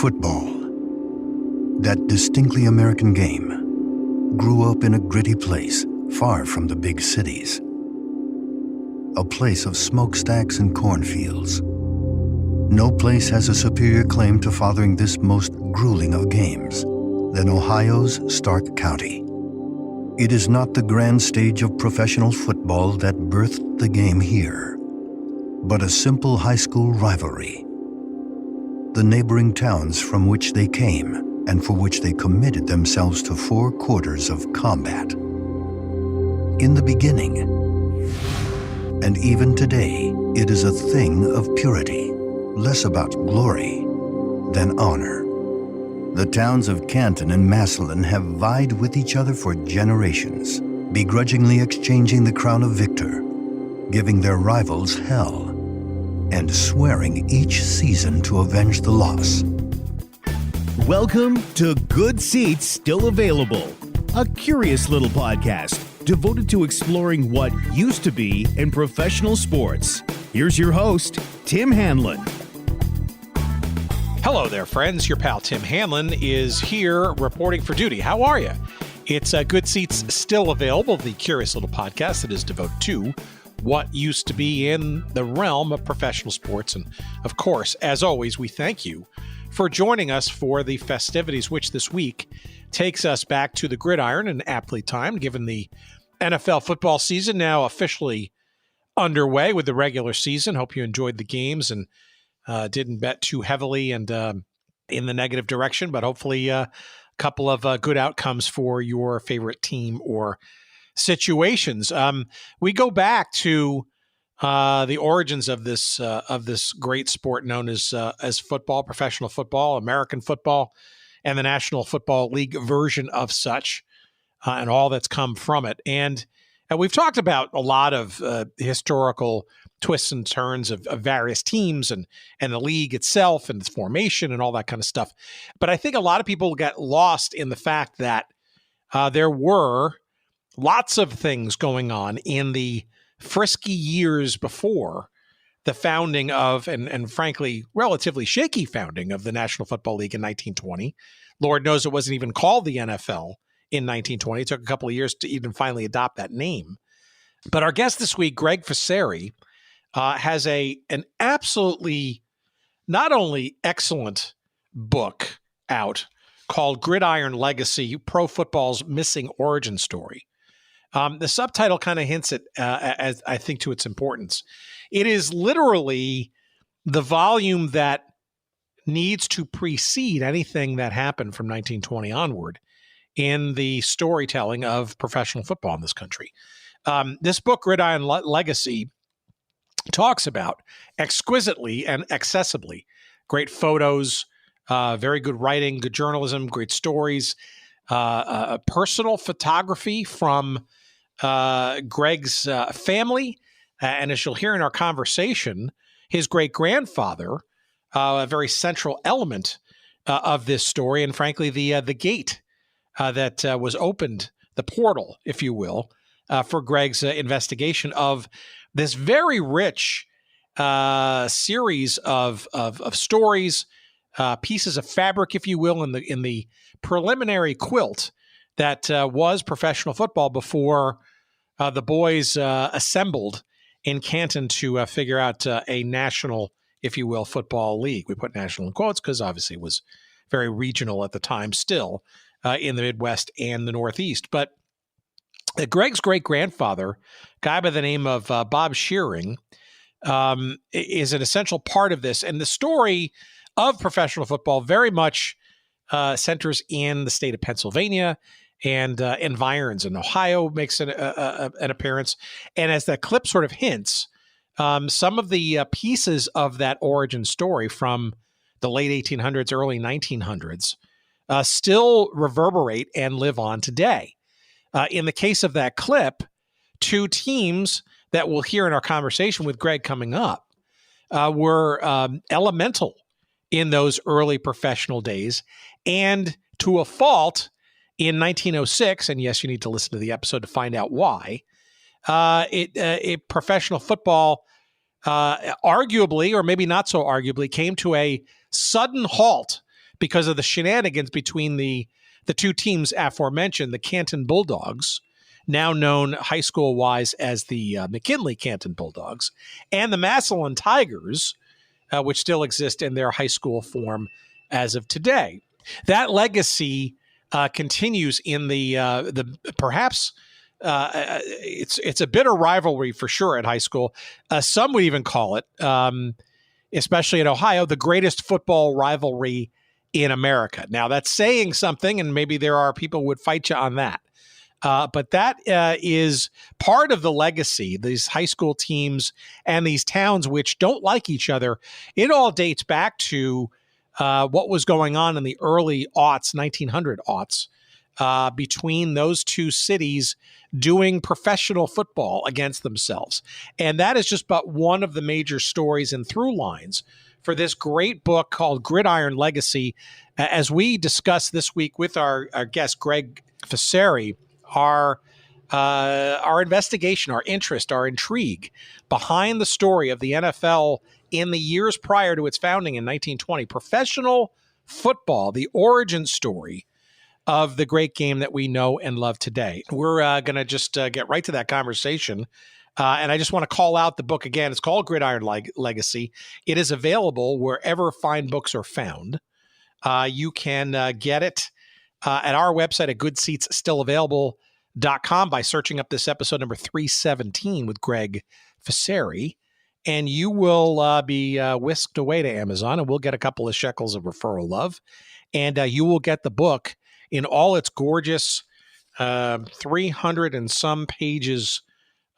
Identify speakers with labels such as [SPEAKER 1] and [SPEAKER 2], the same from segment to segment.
[SPEAKER 1] Football, that distinctly American game, grew up in a gritty place far from the big cities. A place of smokestacks and cornfields. No place has a superior claim to fathering this most grueling of games than Ohio's Stark County. It is not the grand stage of professional football that birthed the game here, but a simple high school rivalry. The neighboring towns from which they came and for which they committed themselves to 4 quarters of combat. In the beginning, and even today, it is a thing of purity, less about glory than honor. The towns of Canton and Massillon have vied with each other for generations, begrudgingly exchanging the crown of victor, giving their rivals hell, and swearing each season to avenge the loss.
[SPEAKER 2] Welcome to Good Seats Still Available, a curious little podcast devoted to exploring what used to be in professional sports. Here's your host, Tim Hanlon.
[SPEAKER 3] Hello there, friends. Your pal Tim Hanlon is here reporting for duty. How are you? It's Good Seats Still Available, the curious little podcast that is devoted to what used to be in the realm of professional sports. And of course, as always, we thank you for joining us for the festivities, which this week takes us back to the gridiron, and aptly timed, given the NFL football season now officially underway with the regular season. Hope you enjoyed the games and didn't bet too heavily and in the negative direction, but hopefully a couple of good outcomes for your favorite team or situations. We go back to the origins of this great sport known as football, professional football, American football, and the National Football League version of such, and all that's come from it. And we've talked about a lot of historical twists and turns of various teams and the league itself and its formation and all that kind of stuff. But I think a lot of people get lost in the fact that there were lots of things going on in the frisky years before the founding of, and frankly, relatively shaky founding of the National Football League in 1920. Lord knows it wasn't even called the NFL in 1920. It took a couple of years to even finally adopt that name. But our guest this week, Gregg Ficery, has an absolutely not only excellent book out called Gridiron Legacy, Pro Football's Missing Origin Story. The subtitle kind of hints at, as I think, to its importance. It is literally the volume that needs to precede anything that happened from 1920 onward in the storytelling of professional football in this country. This book, Gridiron Legacy, talks about exquisitely and accessibly great photos, very good writing, good journalism, great stories, personal photography from Gregg's family. And as you'll hear in our conversation, his great-grandfather, a very central element of this story, and frankly, the gate that was opened, the portal, if you will, for Gregg's investigation of this very rich series of stories, pieces of fabric, if you will, in the preliminary quilt that was professional football before the boys assembled in Canton to figure out a national, if you will, football league. We put national in quotes because obviously it was very regional at the time still in the Midwest and the Northeast. But Gregg's great-grandfather, a guy by the name of Bob Shearing, is an essential part of this. And the story of professional football very much centers in the state of Pennsylvania and environs, and Ohio makes an appearance. And as that clip sort of hints, some of the pieces of that origin story from the late 1800s, early 1900s still reverberate and live on today. In the case of that clip, 2 teams that we'll hear in our conversation with Gregg coming up were elemental in those early professional days. And to a fault, in 1906, and yes, you need to listen to the episode to find out why, professional football arguably, or maybe not so arguably, came to a sudden halt because of the shenanigans between the two teams aforementioned, the Canton Bulldogs, now known high school wise as the McKinley Canton Bulldogs, and the Massillon Tigers, which still exist in their high school form as of today. That legacy continues in the perhaps it's a bitter rivalry for sure at high school. Some would even call it, especially in Ohio, the greatest football rivalry in America. Now that's saying something, and maybe there are people who would fight you on that. But that is part of the legacy, these high school teams and these towns which don't like each other. It all dates back to what was going on in the early aughts, 1900 aughts, between those two cities doing professional football against themselves. And that is just but one of the major stories and through lines for this great book called Gridiron Legacy. As we discuss this week with our guest, Gregg Ficery, our investigation, our interest, our intrigue behind the story of the NFL in the years prior to its founding in 1920, professional football, the origin story of the great game that we know and love today. We're going to just get right to that conversation. And I just want to call out the book again. It's called Gridiron Legacy. It is available wherever fine books are found. You can get it at our website at goodseatsstillavailable.com by searching up this episode number 317 with Gregg Ficery. And you will be whisked away to Amazon, and we'll get a couple of shekels of referral love. And you will get the book in all its gorgeous 300 and some pages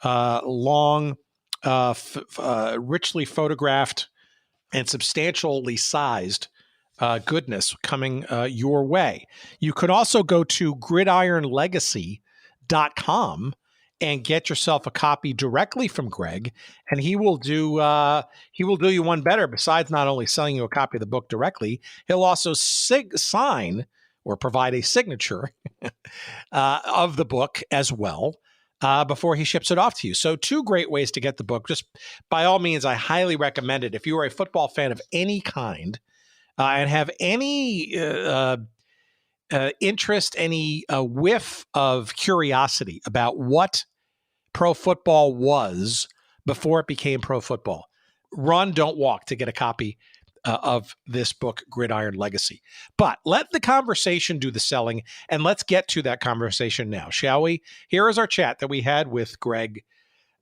[SPEAKER 3] long, richly photographed and substantially sized goodness coming your way. You could also go to gridironlegacy.com and get yourself a copy directly from Gregg, and he will do you one better. Besides not only selling you a copy of the book directly, he'll also sign or provide a signature of the book as well before he ships it off to you. So two great ways to get the book. Just by all means, I highly recommend it. If you are a football fan of any kind and have any interest, any whiff of curiosity about what pro football was before it became pro football, run, don't walk to get a copy of this book, Gridiron Legacy. But let the conversation do the selling, and let's get to that conversation now, shall we? Here is our chat that we had with Gregg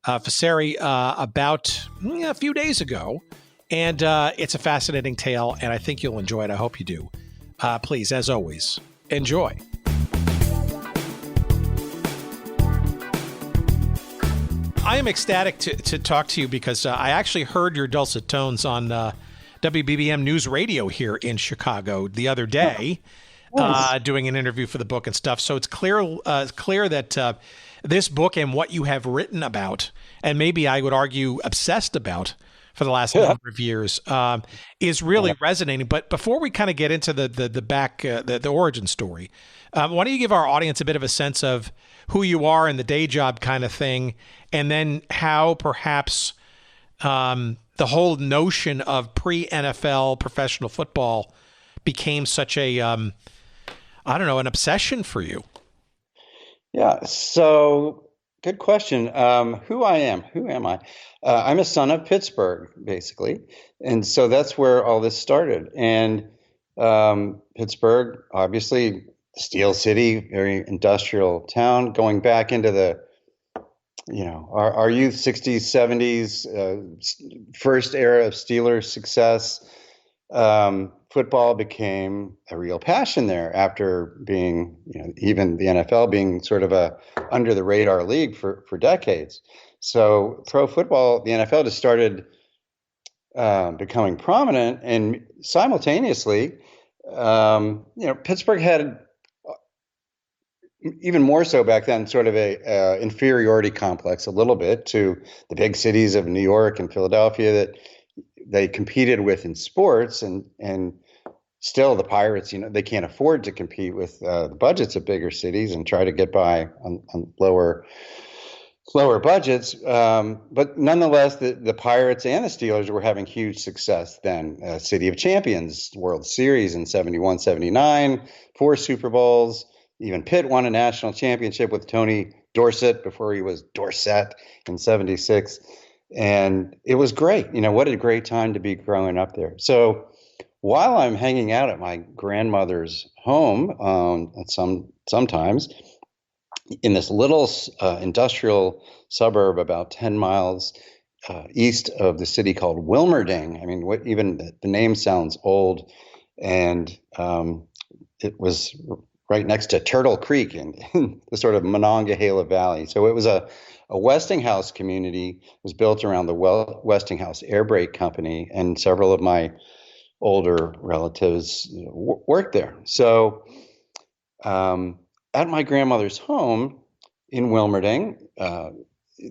[SPEAKER 3] Ficery about a few days ago, and it's a fascinating tale, and I think you'll enjoy it. I hope you do. Please, as always, enjoy. I am ecstatic to talk to you because I actually heard your dulcet tones on WBBM News Radio here in Chicago the other day, doing an interview for the book and stuff. So it's clear that this book and what you have written about, and maybe I would argue obsessed about for the last number of years, is really resonating. But before we kind of get into the origin story, why don't you give our audience a bit of a sense of who you are and the day job kind of thing, and then how perhaps the whole notion of pre-NFL professional football became such a, an obsession for you.
[SPEAKER 4] Yeah. So good question. Who am I? I'm a son of Pittsburgh, basically. And so that's where all this started. And Pittsburgh, obviously, Steel City, very industrial town, going back into the our youth, 60s, 70s, first era of Steelers success. Football became a real passion there after being, even the NFL being sort of a under the radar league for decades. So pro football, the NFL just started becoming prominent, and simultaneously, Pittsburgh had, even more so back then, sort of a inferiority complex a little bit to the big cities of New York and Philadelphia that they competed with in sports, and still the Pirates, they can't afford to compete with the budgets of bigger cities and try to get by on lower lower budgets. But nonetheless, the Pirates and the Steelers were having huge success then. City of Champions, World Series in 71, 79, 4 Super Bowls. Even Pitt won a national championship with Tony Dorsett before he was Dorsett in 76. And it was great. What a great time to be growing up there. So while I'm hanging out at my grandmother's home, sometimes in this little industrial suburb about 10 miles east of the city called Wilmerding. I mean, even the name sounds old. And it was right next to Turtle Creek in the sort of Monongahela Valley. So it was a Westinghouse community. It was built around the Westinghouse Air Brake Company, and several of my older relatives worked there. So at my grandmother's home in Wilmerding,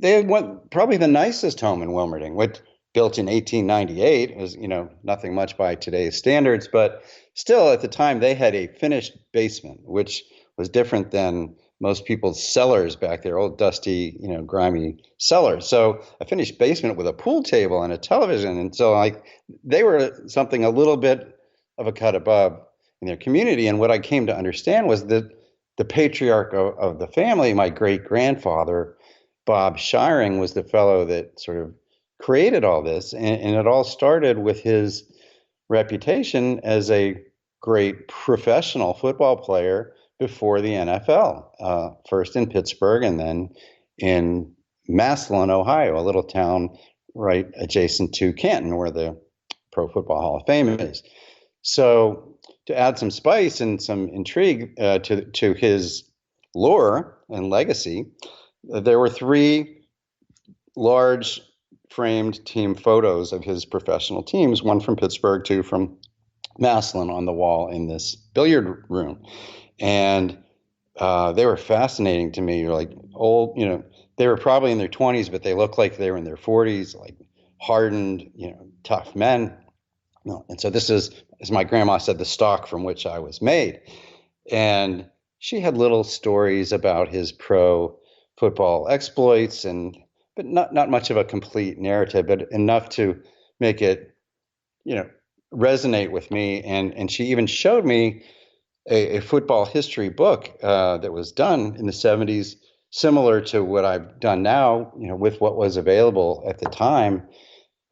[SPEAKER 4] they had probably the nicest home in Wilmerding, which built in 1898. It was, nothing much by today's standards, but still at the time they had a finished basement, which was different than most people's cellars back there, old dusty, grimy cellars. So a finished basement with a pool table and a television. And so they were something a little bit of a cut above in their community. And what I came to understand was that the patriarch of the family, my great-grandfather, Bob Shiring, was the fellow that sort of created all this. And it all started with his reputation as a great professional football player before the NFL, first in Pittsburgh and then in Massillon, Ohio, a little town right adjacent to Canton, where the Pro Football Hall of Fame is. So to add some spice and some intrigue to his lore and legacy, there were 3 large framed team photos of his professional teams, one from Pittsburgh, 2 from Massillon, on the wall in this billiard room. And they were fascinating to me. You're like old, they were probably in their 20s, but they looked like they were in their 40s, like hardened, tough men. And so this is, as my grandma said, the stock from which I was made. And she had little stories about his pro football exploits, but not much of a complete narrative, but enough to make it, resonate with me. And she even showed me a football history book that was done in the 70s, similar to what I've done now, with what was available at the time,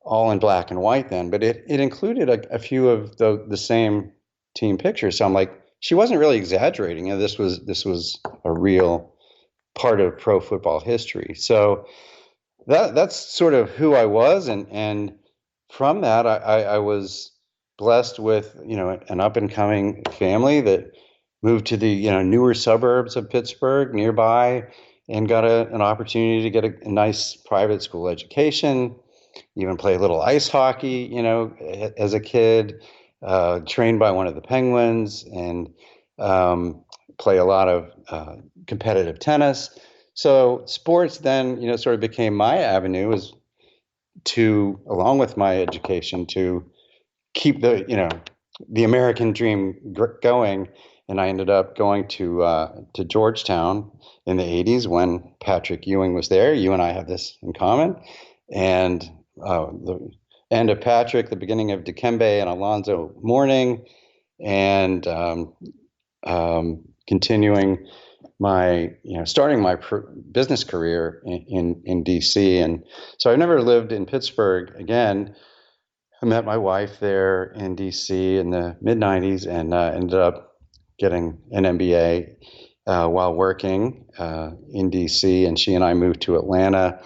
[SPEAKER 4] all in black and white then. But it included a few of the same team pictures. So I'm like, she wasn't really exaggerating. This was a real part of pro football history. So that's sort of who I was, and from that I was blessed with an up and coming family that moved to the newer suburbs of Pittsburgh nearby, and got an opportunity to get a nice private school education, even play a little ice hockey as a kid, trained by one of the Penguins, and play a lot of competitive tennis. So sports then sort of became my avenue, as to, along with my education, to keep the American dream going. And I ended up going to Georgetown in the 80s when Patrick Ewing was there. You and I have this in common. And the end of Patrick, the beginning of Dikembe and Alonzo Mourning, and continuing my, starting my business career in DC. And so I've never lived in Pittsburgh again. I met my wife there in DC in the mid 90s, and ended up getting an MBA while working in DC. And she and I moved to Atlanta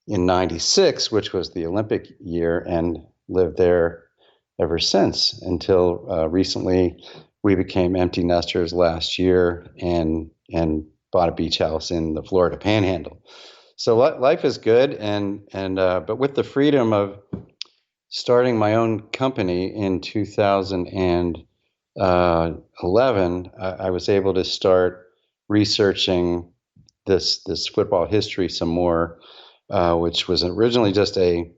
[SPEAKER 4] in 96, which was the Olympic year, and lived there ever since, until recently we became empty nesters last year and bought a beach house in the Florida Panhandle. So life is good, and but with the freedom of starting my own company in 2011, I was able to start researching this football history some more, which was originally just a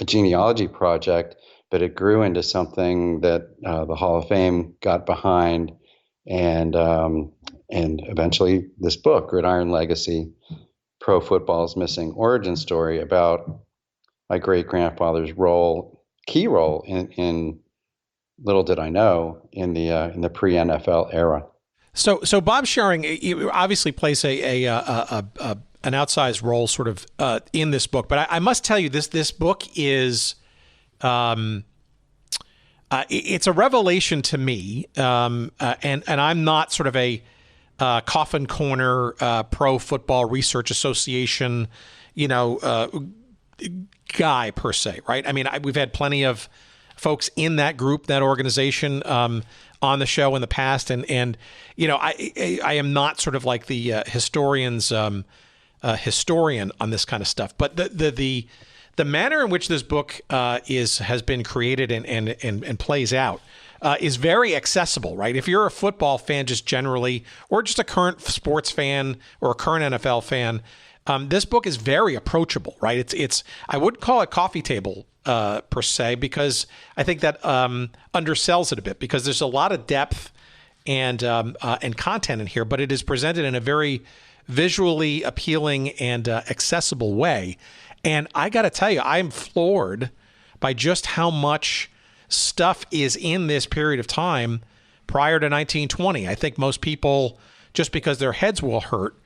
[SPEAKER 4] genealogy project, but it grew into something that the Hall of Fame got behind, and eventually this book, Gridiron Legacy, pro football's missing origin story about my great grandfather's key role in little did I know in the pre NFL era.
[SPEAKER 3] So Bob Sherring obviously plays an outsized role sort of in this book, but I must tell you this book is it's a revelation to me, and I'm not sort of a coffin corner pro football research association, guy per se, right? I mean, we've had plenty of folks in that group, that organization, on the show in the past, and I am not sort of like the historian's historian on this kind of stuff, but the manner in which this book has been created and plays out is very accessible, right? If you're a football fan just generally, or just a current sports fan or a current NFL fan, this book is very approachable, right? It's I wouldn't call it coffee table per se, because I think that undersells it a bit, because there's a lot of depth and content in here, but it is presented in a very visually appealing and accessible way. And I got to tell you, I'm floored by just how much stuff is in this period of time prior to 1920. I think most people, just because their heads will hurt,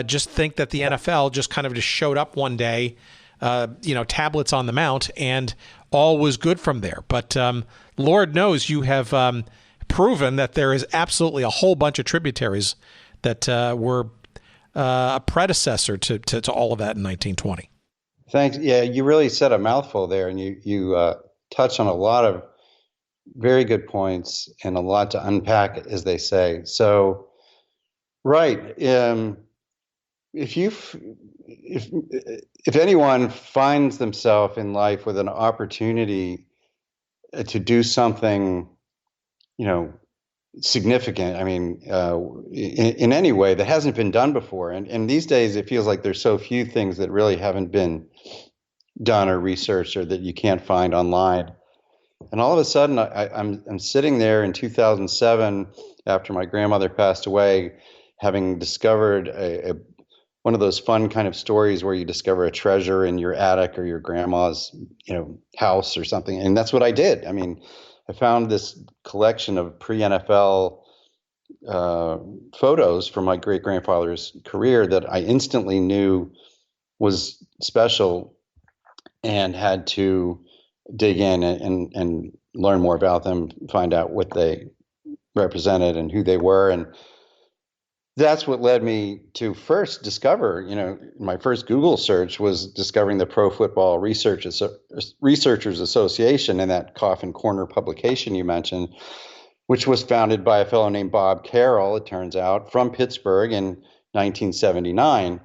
[SPEAKER 3] just think that the NFL just kind of just showed up one day, tablets on the mount, and all was good from there. But Lord knows you have proven that there is absolutely a whole bunch of tributaries that were a predecessor to all of that in 1920.
[SPEAKER 4] Thanks. Yeah, you really said a mouthful there, and you touched on a lot of very good points and a lot to unpack, as they say. So, right. If anyone finds themselves in life with an opportunity to do something, significant, I mean, in any way that hasn't been done before, and these days it feels like there's so few things that really haven't been done or researched or that you can't find online. And all of a sudden, I'm sitting there in 2007 after my grandmother passed away, having discovered one of those fun kind of stories where you discover a treasure in your attic or your grandma's, house or something. And that's what I did. I mean, I found this collection of pre-NFL photos from my great grandfather's career that I instantly knew was special, and had to dig in and learn more about them, find out what they represented and who they were. And that's what led me to first discover, my first Google search was discovering the Pro Football Researchers Association, and that Coffin Corner publication you mentioned, which was founded by a fellow named Bob Carroll, it turns out, from Pittsburgh in 1979.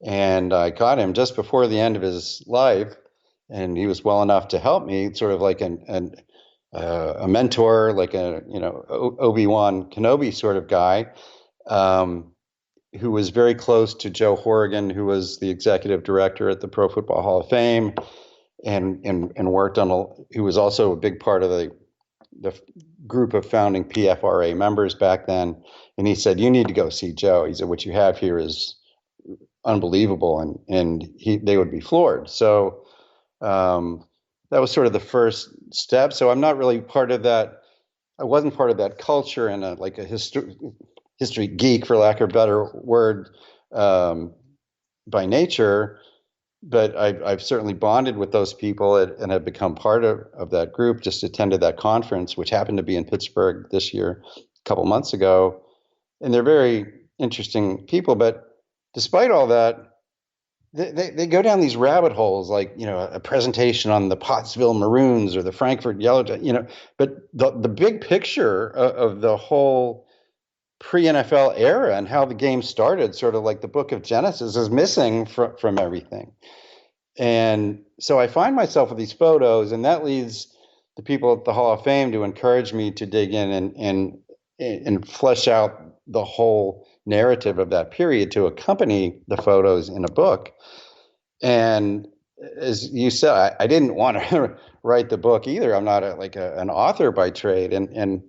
[SPEAKER 4] And I got him just before the end of his life, and he was well enough to help me, sort of like a mentor, like Obi-Wan Kenobi sort of guy, who was very close to Joe Horrigan, who was the executive director at the Pro Football Hall of Fame, and worked on who was also a big part of the group of founding PFRA members back then. And he said, "You need to go see Joe." He said, "What you have here is unbelievable," and they would be floored. So that was sort of the first step. So I'm not really part of that. I wasn't part of that culture, and a history geek, for lack of a better word, by nature. But I've certainly bonded with those people and have become part of that group. Just attended that conference, which happened to be in Pittsburgh this year, a couple months ago. And they're very interesting people. But despite all that, they go down these rabbit holes, like, a presentation on the Pottsville Maroons or the Frankfurt Yellowjackets, but the big picture of the whole pre-NFL era and how the game started, sort of like the book of Genesis, is missing from everything. And so I find myself with these photos, and that leads the people at the Hall of Fame to encourage me to dig in and flesh out the whole narrative of that period to accompany the photos in a book. And as you said, I didn't want to write the book either. I'm not an author by trade, and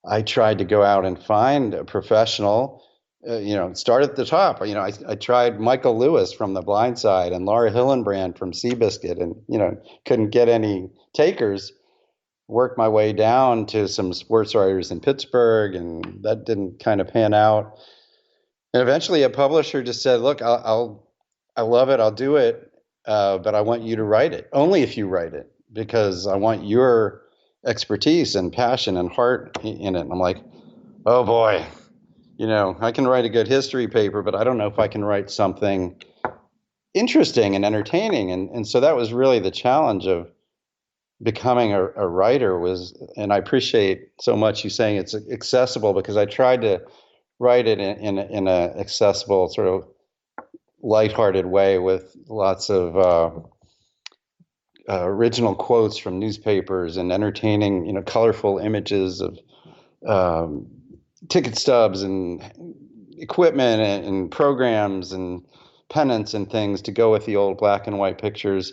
[SPEAKER 4] I tried to go out and find a professional start at the top. I tried Michael Lewis from The Blind Side and Laura Hillenbrand from Seabiscuit, and couldn't get any takers. Worked my way down to some sports writers in Pittsburgh, and that didn't kind of pan out. And eventually, a publisher just said, "Look, I love it, I'll do it, but I want you to write it. Only if you write it, because I want your expertise and passion and heart in it." And I'm like, "Oh boy, I can write a good history paper, but I don't know if I can write something interesting and entertaining." And so that was really the challenge of becoming a writer and I appreciate so much you saying it's accessible, because I tried to write it in a accessible, sort of lighthearted way with lots of original quotes from newspapers and entertaining, colorful images of ticket stubs and equipment and programs and pennants and things to go with the old black and white pictures.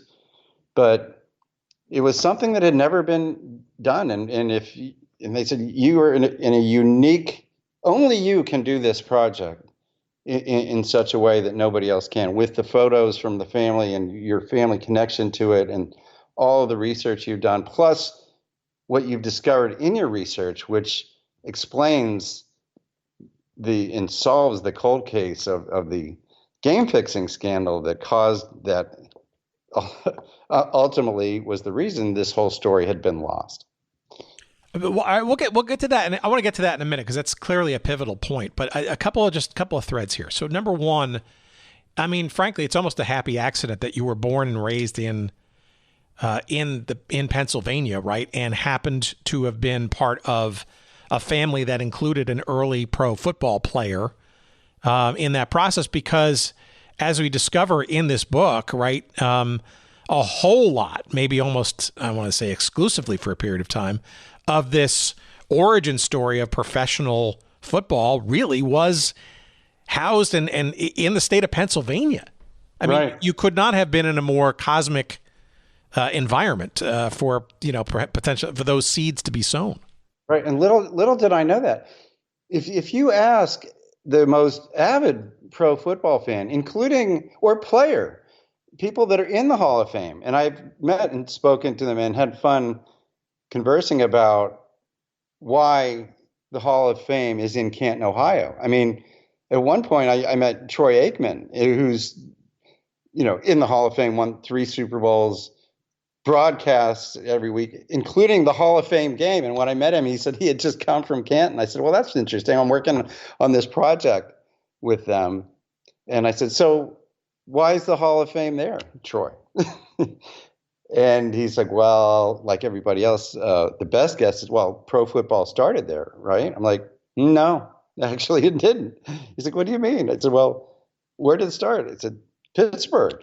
[SPEAKER 4] But it was something that had never been done. And they said, you are in a unique, only you can do this project in such a way that nobody else can, with the photos from the family and your family connection to it and all of the research you've done, plus what you've discovered in your research, which explains and solves the cold case of the game fixing scandal that caused that ultimately was the reason this whole story had been lost.
[SPEAKER 3] We'll get to that, and I want to get to that in a minute, because that's clearly a pivotal point. But a couple of threads here. So number one, I mean, frankly, it's almost a happy accident that you were born and raised in Pennsylvania, right, and happened to have been part of a family that included an early pro football player in that process, because as we discover in this book, right, a whole lot, maybe almost, I want to say exclusively for a period of time, of this origin story of professional football really was housed and in the state of Pennsylvania. I mean, you could not have been in a more cosmic environment for potential for those seeds to be sown.
[SPEAKER 4] Right, and little did I know that. If you ask the most avid pro football fan, including or player, people that are in the Hall of Fame, and I've met and spoken to them and had fun conversing about why the Hall of Fame is in Canton, Ohio. I mean, at one point I met Troy Aikman, who's in the Hall of Fame, won 3 Super Bowls, broadcasts every week, including the Hall of Fame game. And when I met him, he said he had just come from Canton. I said, well, that's interesting. I'm working on this project with them. And I said, so why is the Hall of Fame there, Troy? And he's like, well, like everybody else, the best guess is, well, pro football started there, right? I'm like, no, actually it didn't. He's like, what do you mean? I said, well, where did it start? I said, Pittsburgh.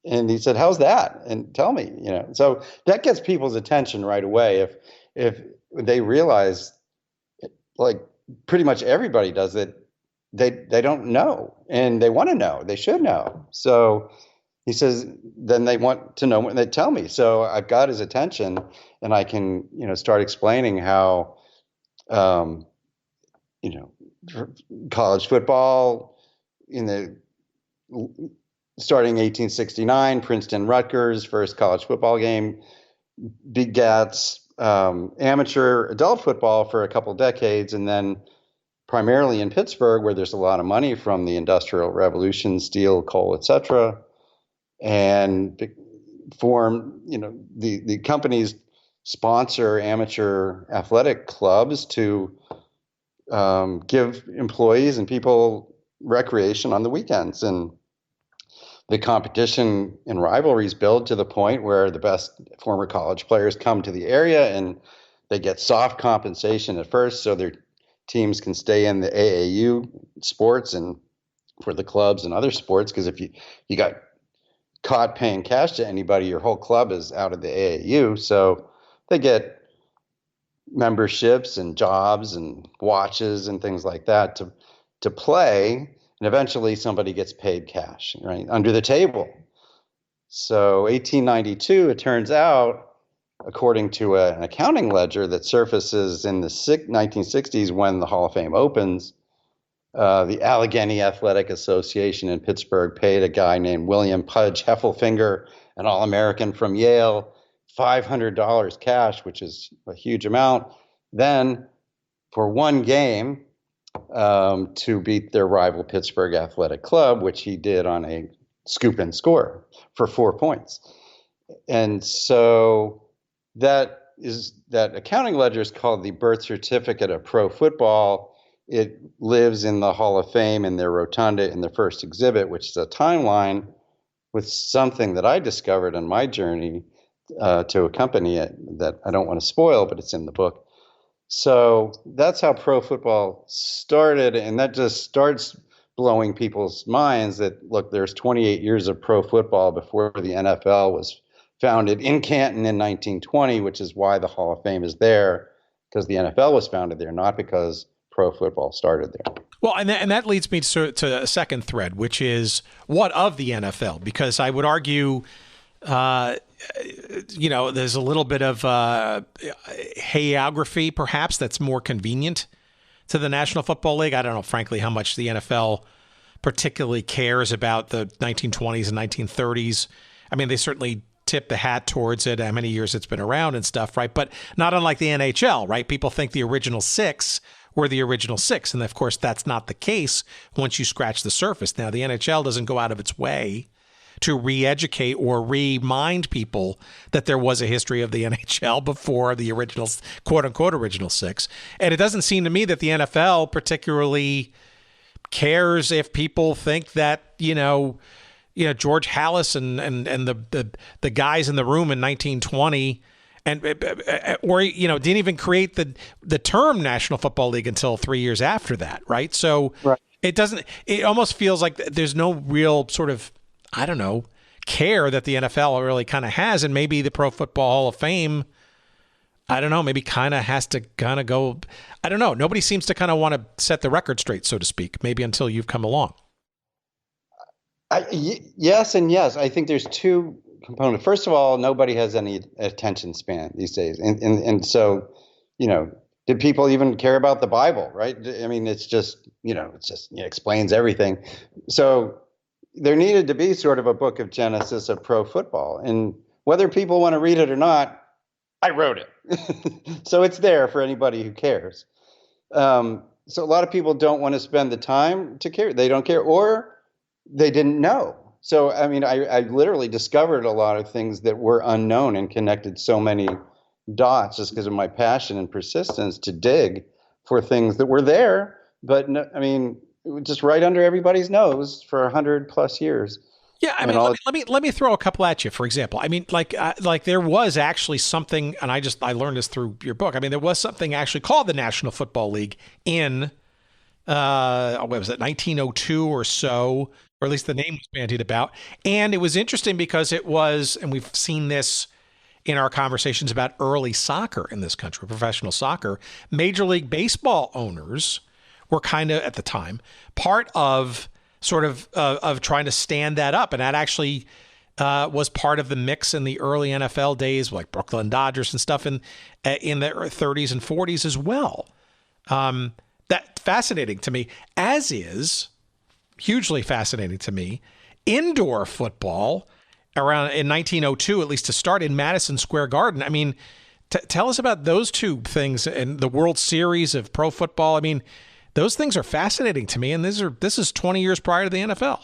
[SPEAKER 4] And he said, how's that? And tell me, So that gets people's attention right away. If they realize, like pretty much everybody does it, they don't know, and they want to know. They should know. So he says, then they want to know when they tell me. So I've got his attention, and I can, start explaining how, college football starting 1869, Princeton Rutgers, first college football game, begats amateur adult football for a couple decades, and then primarily in Pittsburgh, where there's a lot of money from the Industrial Revolution, steel, coal, etc., and form, the companies sponsor amateur athletic clubs to give employees and people recreation on the weekends. And the competition and rivalries build to the point where the best former college players come to the area, and they get soft compensation at first so their teams can stay in the AAU sports and for the clubs and other sports. Because if you got caught paying cash to anybody, your whole club is out of the AAU. So they get memberships and jobs and watches and things like that to play. And eventually somebody gets paid cash, right, under the table. So 1892, it turns out, according to an accounting ledger that surfaces in the 1960s when the Hall of Fame opens, The Allegheny Athletic Association in Pittsburgh paid a guy named William Pudge Heffelfinger, an All-American from Yale, $500 cash, which is a huge amount. Then, for one game, to beat their rival Pittsburgh Athletic Club, which he did on a scoop and score for 4 points. And so that accounting ledger is called the birth certificate of pro football. It lives in the Hall of Fame in their rotunda in the first exhibit, which is a timeline with something that I discovered on my journey to accompany it that I don't want to spoil, but it's in the book. So that's how pro football started, and that just starts blowing people's minds that, look, there's 28 years of pro football before the NFL was founded in Canton in 1920, which is why the Hall of Fame is there, because the NFL was founded there, not because pro football started there.
[SPEAKER 3] Well, and that leads me to a second thread, which is what of the NFL? Because I would argue, there's a little bit of hagiography, perhaps, that's more convenient to the National Football League. I don't know, frankly, how much the NFL particularly cares about the 1920s and 1930s. I mean, they certainly tip the hat towards it, how many years it's been around and stuff, right? But not unlike the NHL, right? People think the original six were the original six. And of course, that's not the case once you scratch the surface. Now, the NHL doesn't go out of its way to re-educate or remind people that there was a history of the NHL before the original, quote-unquote, original six. And it doesn't seem to me that the NFL particularly cares if people think that, George Halas and the guys in the room in 1920 or didn't even create the term National Football League until 3 years after that, right? So
[SPEAKER 4] right.
[SPEAKER 3] It almost feels like there's no real sort of, I don't know, care that the NFL really kind of has, and maybe the Pro Football Hall of Fame, I don't know, maybe kind of has to kind of go, I don't know. Nobody seems to kind of want to set the record straight, so to speak, maybe until you've come along.
[SPEAKER 4] Yes and yes. I think there's two components. First of all, nobody has any attention span these days. And so, did people even care about the Bible, right? I mean, it explains everything. So there needed to be sort of a book of Genesis of pro football. And whether people want to read it or not, I wrote it. So it's there for anybody who cares. So a lot of people don't want to spend the time to care. They don't care, or they didn't know. So, I mean, I literally discovered a lot of things that were unknown and connected so many dots just because of my passion and persistence to dig for things that were there, but just right under everybody's nose for 100+ years.
[SPEAKER 3] Yeah, I mean, let me throw a couple at you. For example, I mean, like there was actually something, and I learned this through your book. I mean, there was something actually called the National Football League in what was it, 1902 or so, or at least the name was bandied about. And it was interesting because it was, and we've seen this in our conversations about early soccer in this country, professional soccer, Major League Baseball owners were kind of, at the time, part of sort of trying to stand that up. And that actually was part of the mix in the early NFL days, like Brooklyn Dodgers and stuff in the 30s and 40s as well. That's fascinating to me, as is hugely fascinating to me, indoor football around in 1902, at least to start, in Madison Square Garden. I mean, tell us about those two things and the World Series of pro football. I mean, those things are fascinating to me, and this is 20 years prior to the NFL.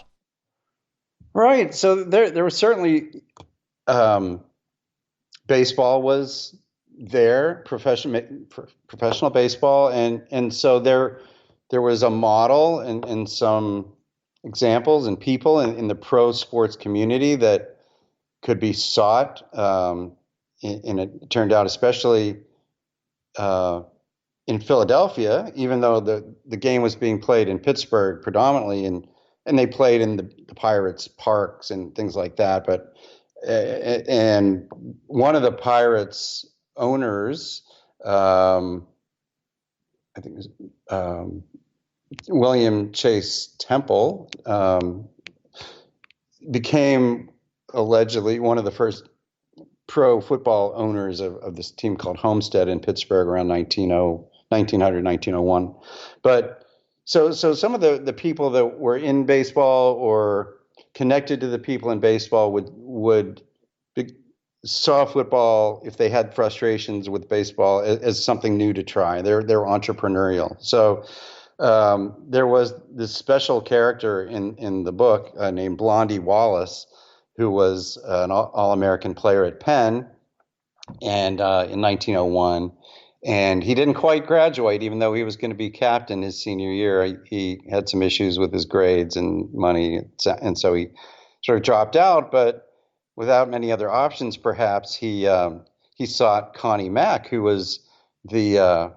[SPEAKER 4] Right. So there was certainly baseball was there, professional baseball, and so there was a model and some examples and people in the pro sports community that could be sought, and it turned out, especially in Philadelphia, even though the game was being played in Pittsburgh predominantly, and they played in the Pirates parks and things like that. But and one of the Pirates owners, I think it was William Chase Temple, became allegedly one of the first pro football owners of this team called Homestead in Pittsburgh around 1900, 1901. But So some of the people that were in baseball or connected to the people in baseball would saw football, if they had frustrations with baseball, as something new to try. They're entrepreneurial. So there was this special character in the book named Blondie Wallace, who was an All-American player at Penn, and in 1901. And he didn't quite graduate, even though he was going to be captain his senior year. He had some issues with his grades and money, and so he sort of dropped out. But without many other options, perhaps he sought Connie Mack, who was the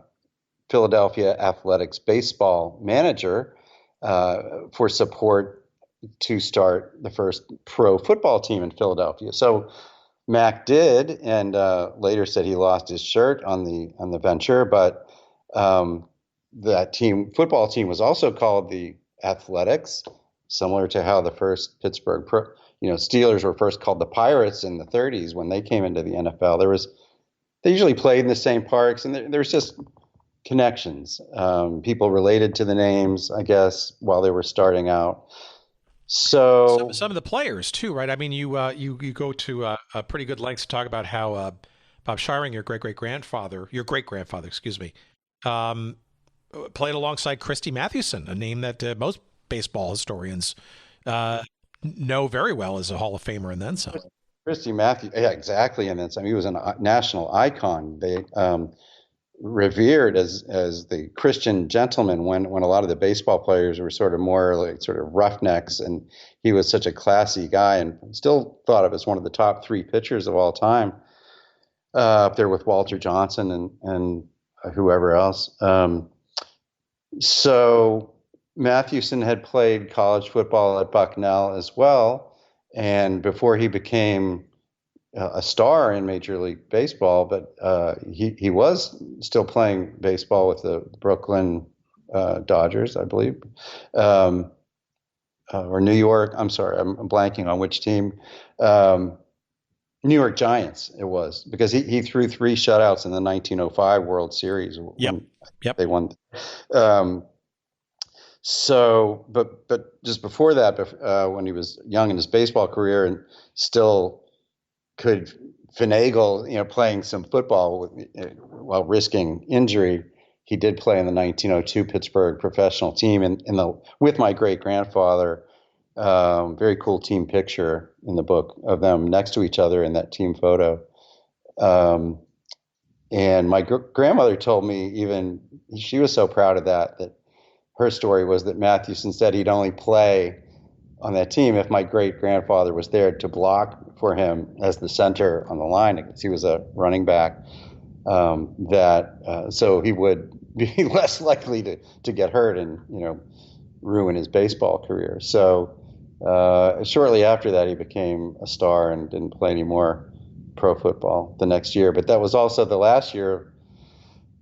[SPEAKER 4] Philadelphia Athletics baseball manager, for support to start the first pro football team in Philadelphia. So Mack did, and later said he lost his shirt on the venture. But that football team was also called the Athletics, similar to how the first Pittsburgh Steelers were first called the Pirates in the 30s when they came into the NFL. They usually played in the same parks, and there's just connections. People related to the names, I guess, while they were starting out. So
[SPEAKER 3] some of the players too, right? I mean, you go to a pretty good lengths to talk about how Bob Shiring, your great grandfather, excuse me, played alongside Christy Mathewson, a name that most baseball historians know very well as a Hall of Famer, and then some.
[SPEAKER 4] Christy Matthews, yeah, exactly, and then some. He was a national icon. They revered as the Christian gentleman when a lot of the baseball players were sort of more like sort of roughnecks, and he was such a classy guy and still thought of as one of the top 3 pitchers of all time, up there with Walter Johnson and whoever else. So Mathewson had played college football at Bucknell as well, and before he became a star in Major League Baseball, but he was still playing baseball with the Brooklyn Dodgers, I believe, or New York. I'm sorry, I'm blanking on which team. New York Giants, it was, because he threw 3 shutouts in the 1905 World Series.
[SPEAKER 3] Yep.
[SPEAKER 4] They won. So, but just before that, when he was young in his baseball career and still could finagle, playing some football while risking injury, he did play in the 1902 Pittsburgh professional team with my great grandfather. Very cool team picture in the book of them next to each other in that team photo. And my grandmother told me, even she was so proud of that her story was that Mathewson said he'd only play on that team if my great grandfather was there to block for him as the center on the line, because he was a running back, so he would be less likely to get hurt and ruin his baseball career. So shortly after that, he became a star and didn't play any more pro football the next year. But that was also the last year of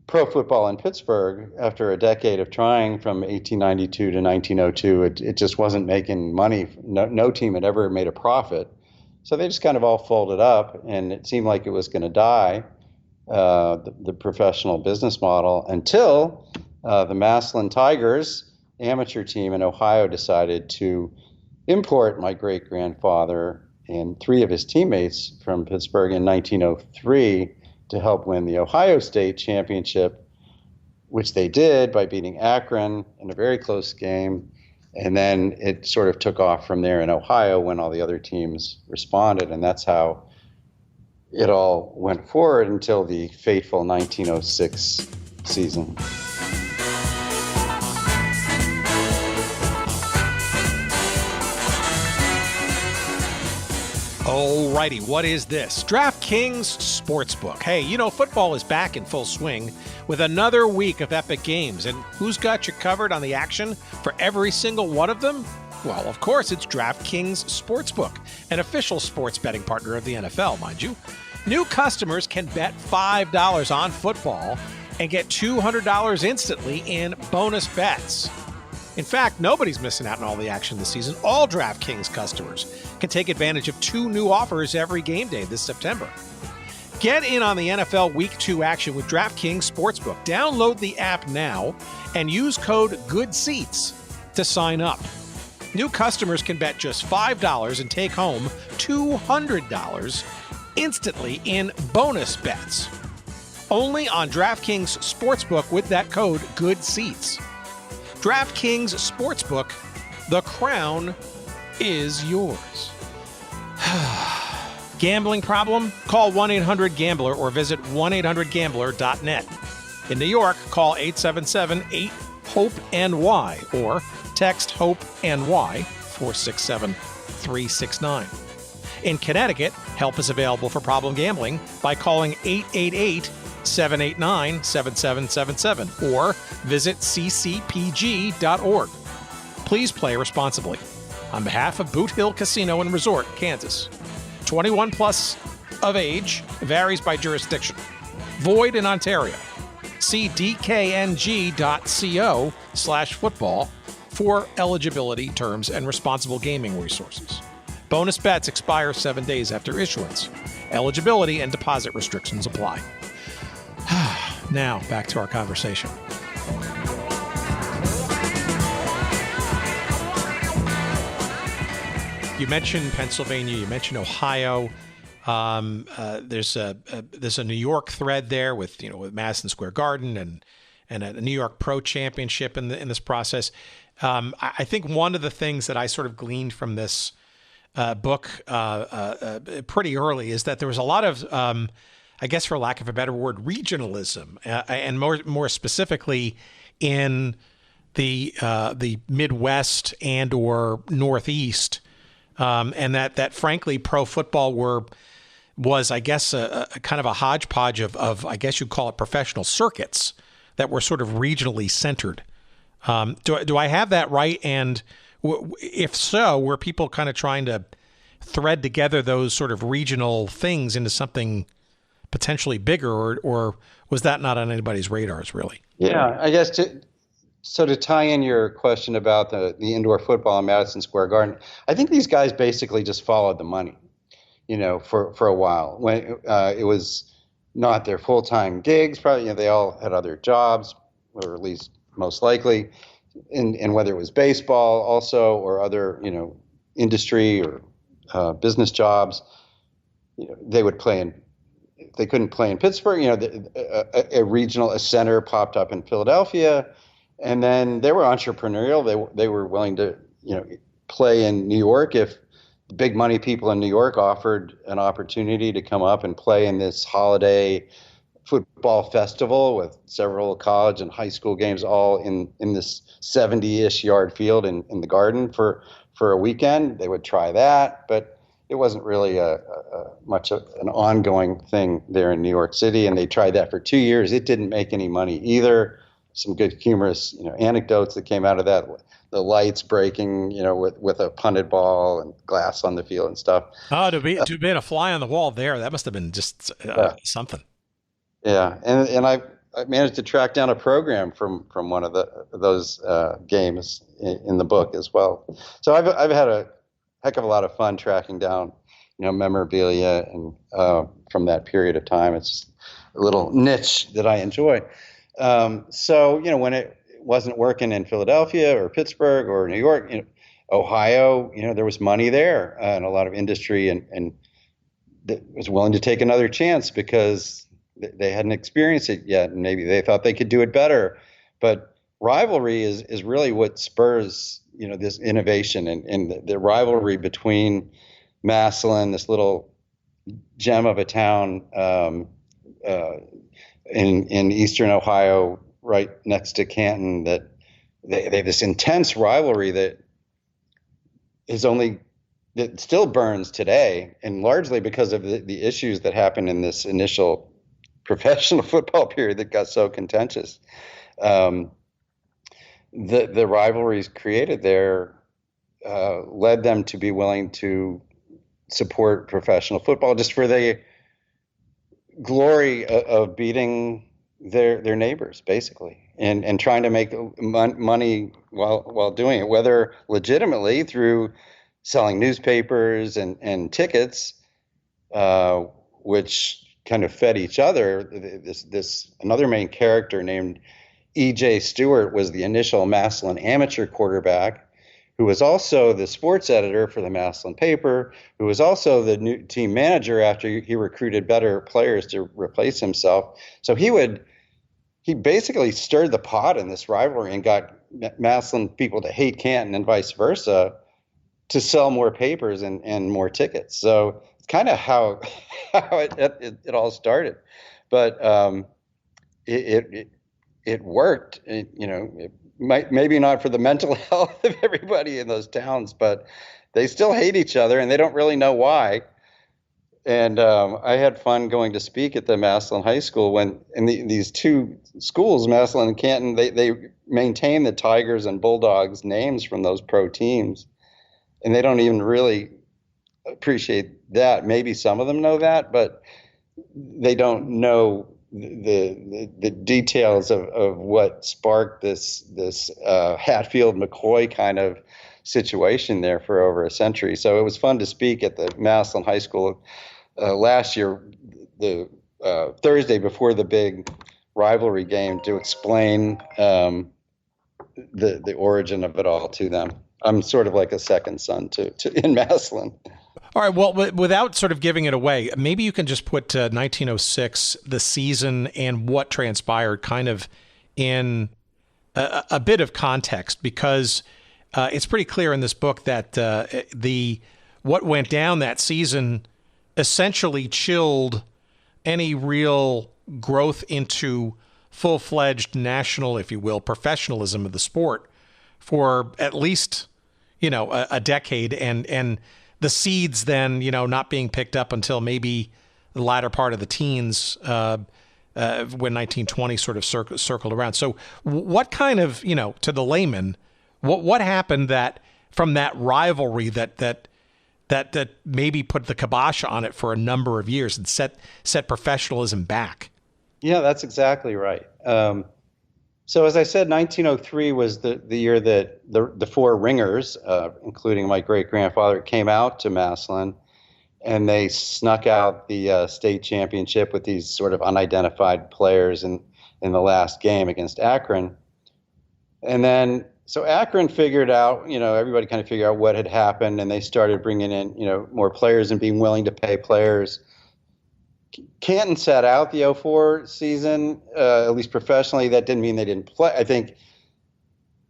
[SPEAKER 4] pro football in Pittsburgh. After a decade of trying from 1892 to 1902, it just wasn't making money. No team had ever made a profit. So they just kind of all folded up, and it seemed like it was going to die, the professional business model, until the Massillon Tigers amateur team in Ohio decided to import my great-grandfather and 3 of his teammates from Pittsburgh in 1903 to help win the Ohio State Championship, which they did by beating Akron in a very close game. And then it sort of took off from there in Ohio when all the other teams responded. And that's how it all went forward until the fateful 1906 season.
[SPEAKER 3] Alrighty, what is this? DraftKings Sportsbook. Hey, football is back in full swing with another week of epic games. And who's got you covered on the action for every single one of them? Well, of course, it's DraftKings Sportsbook, an official sports betting partner of the NFL, mind you. New customers can bet $5 on football and get $200 instantly in bonus bets. In fact, nobody's missing out on all the action this season. All DraftKings customers can take advantage of 2 new offers every game day this September. Get in on the NFL Week 2 action with DraftKings Sportsbook. Download the app now and use code GOODSEATS to sign up. New customers can bet just $5 and take home $200 instantly in bonus bets. Only on DraftKings Sportsbook with that code GOODSEATS. DraftKings Sportsbook, the crown is yours. Gambling problem? Call 1-800-GAMBLER or visit 1-800-GAMBLER.net. In New York, call 877-8-HOPE-NY or text HOPE-NY 467-369. In Connecticut, help is available for problem gambling by calling 888-789-7777 or visit ccpg.org. Please play responsibly. On behalf of Boot Hill Casino and Resort, Kansas. 21 plus of age, varies by jurisdiction. Void in Ontario. See dkng.co/football for eligibility terms and responsible gaming resources. Bonus bets expire 7 days after issuance. Eligibility and deposit restrictions apply. Now, back to our conversation. You mentioned Pennsylvania. You mentioned Ohio. There's a New York thread there with Madison Square Garden and a New York Pro Championship in this process. I think one of the things that I sort of gleaned from this book pretty early is that there was a lot of, I guess for lack of a better word, regionalism, and more specifically in the Midwest and or Northeast. And that frankly, pro football was, I guess, a kind of a hodgepodge of I guess you'd call it professional circuits that were sort of regionally centered. Do I have that right? And if so, were people kind of trying to thread together those sort of regional things into something potentially bigger, or was that not on anybody's radars, really?
[SPEAKER 4] Yeah, I guess to tie in your question about the indoor football in Madison Square Garden, I think these guys basically just followed the money, for a while when it was not their full-time gigs. Probably, they all had other jobs, or at least most likely, and whether it was baseball also or other, industry or business jobs, they would play in. They couldn't play in Pittsburgh. A center popped up in Philadelphia. And then they were entrepreneurial. They were willing to, play in New York if the big money people in New York offered an opportunity to come up and play in this holiday football festival with several college and high school games all in this 70-ish yard field in the Garden for a weekend. They would try that, but it wasn't really much of an ongoing thing there in New York City. And they tried that for 2 years. It didn't make any money either. Some good humorous, anecdotes that came out of that. The lights breaking, with a punted ball and glass on the field and stuff.
[SPEAKER 3] Oh, to be a fly on the wall there, that must have been just something.
[SPEAKER 4] Yeah, and I managed to track down a program from one of those games in the book as well. So I've had a heck of a lot of fun tracking down, memorabilia and from that period of time. It's a little niche that I enjoy. So, when it wasn't working in Philadelphia or Pittsburgh or New York, Ohio, there was money there and a lot of industry and that was willing to take another chance because they hadn't experienced it yet. And maybe they thought they could do it better. But rivalry is really what spurs, this innovation and the rivalry between Massillon, this little gem of a town, in eastern Ohio, right next to Canton, that they have this intense rivalry that still burns today, and largely because of the issues that happened in this initial professional football period that got so contentious. The rivalries created there led them to be willing to support professional football just for the glory of beating their neighbors, basically, and trying to make money while doing it, whether legitimately through selling newspapers and tickets, which kind of fed each other. This another main character named E.J. Stewart was the initial Massillon amateur quarterback, who was also the sports editor for the Massillon paper, who was also the new team manager after he recruited better players to replace himself. So he basically stirred the pot in this rivalry and got Massillon people to hate Canton and vice versa to sell more papers and more tickets. So it's kind of how it all started. But it worked. It maybe not for the mental health of everybody in those towns, but they still hate each other and they don't really know why. And I had fun going to speak at the Massillon High School when in these two schools, Massillon and Canton, they maintain the Tigers and Bulldogs names from those pro teams. And they don't even really appreciate that. Maybe some of them know that, but they don't know the details of what sparked this Hatfield-McCoy kind of situation there for over a century. So it was fun to speak at the Massillon High School last year, the Thursday before the big rivalry game, to explain the origin of it all to them. I'm sort of like a second son to in Massillon.
[SPEAKER 3] All right. Well, without sort of giving it away, maybe you can just put 1906, the season, and what transpired kind of in a bit of context, because it's pretty clear in this book that what went down that season essentially chilled any real growth into full-fledged national, if you will, professionalism of the sport for at least, a decade, and the seeds then, not being picked up until maybe the latter part of the teens, when 1920 sort of circled around. So what kind of, to the layman, what happened that from that rivalry that maybe put the kibosh on it for a number of years and set professionalism back?
[SPEAKER 4] Yeah, that's exactly right. So as I said, 1903 was the year that the four ringers, including my great-grandfather, came out to Massillon, and they snuck out the state championship with these sort of unidentified players in the last game against Akron. And then, so Akron figured out, everybody kind of figured out what had happened, and they started bringing in, more players and being willing to pay players. Canton sat out the 04 season, at least professionally. That didn't mean they didn't play. I think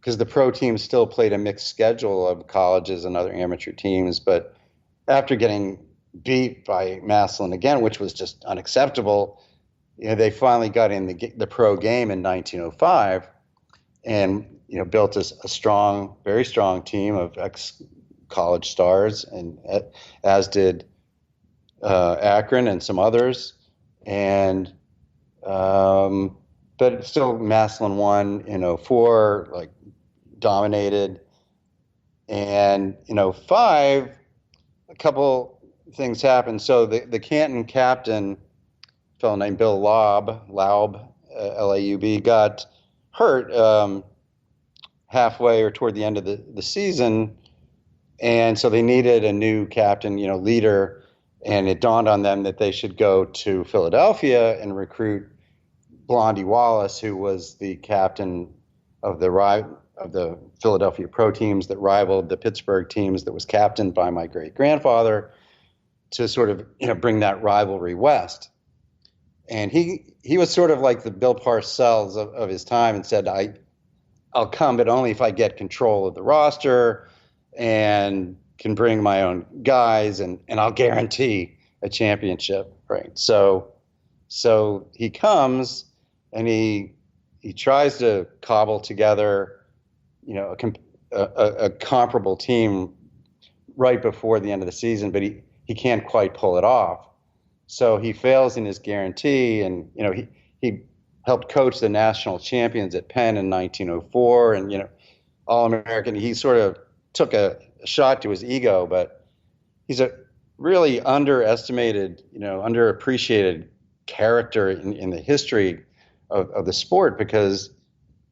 [SPEAKER 4] because the pro teams still played a mixed schedule of colleges and other amateur teams. But after getting beat by Massillon again, which was just unacceptable, they finally got in the pro game in 1905 and, built a strong, very strong team of ex-college stars, and as did Akron and some others, and but still Massillon won in 04, like dominated. And in 05, a couple things happened. So the Canton captain, a fellow named Bill Laub, Laub, got hurt halfway or toward the end of the season, and so they needed a new captain, leader. And it dawned on them that they should go to Philadelphia and recruit Blondie Wallace, who was the captain of the Philadelphia pro teams that rivaled the Pittsburgh teams, that was captained by my great-grandfather, to sort of bring that rivalry west. And he was sort of like the Bill Parcells of his time, and said, I'll come, but only if I get control of the roster and can bring my own guys, and I'll guarantee a championship, right? So he comes, and he tries to cobble together, a comparable team right before the end of the season, but he can't quite pull it off. So he fails in his guarantee, and he helped coach the national champions at Penn in 1904, and All-American. He sort of took a shot to his ego, but he's a really underestimated, underappreciated character in the history of the sport, because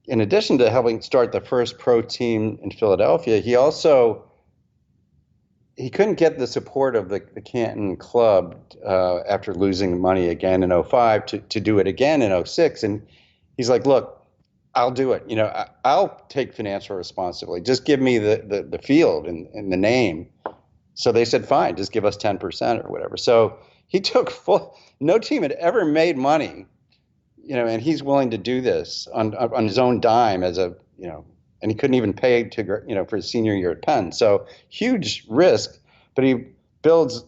[SPEAKER 4] in addition to helping start the first pro team in Philadelphia, he also he couldn't get the support of the Canton club after losing money again in '05 to do it again in '06. And he's like, look, I'll do it. I'll take financial responsibility. Just give me the field and the name. So they said, fine, just give us 10% or whatever. So he took no team had ever made money, and he's willing to do this on his own dime and he couldn't even pay for his senior year at Penn. So huge risk, but he builds,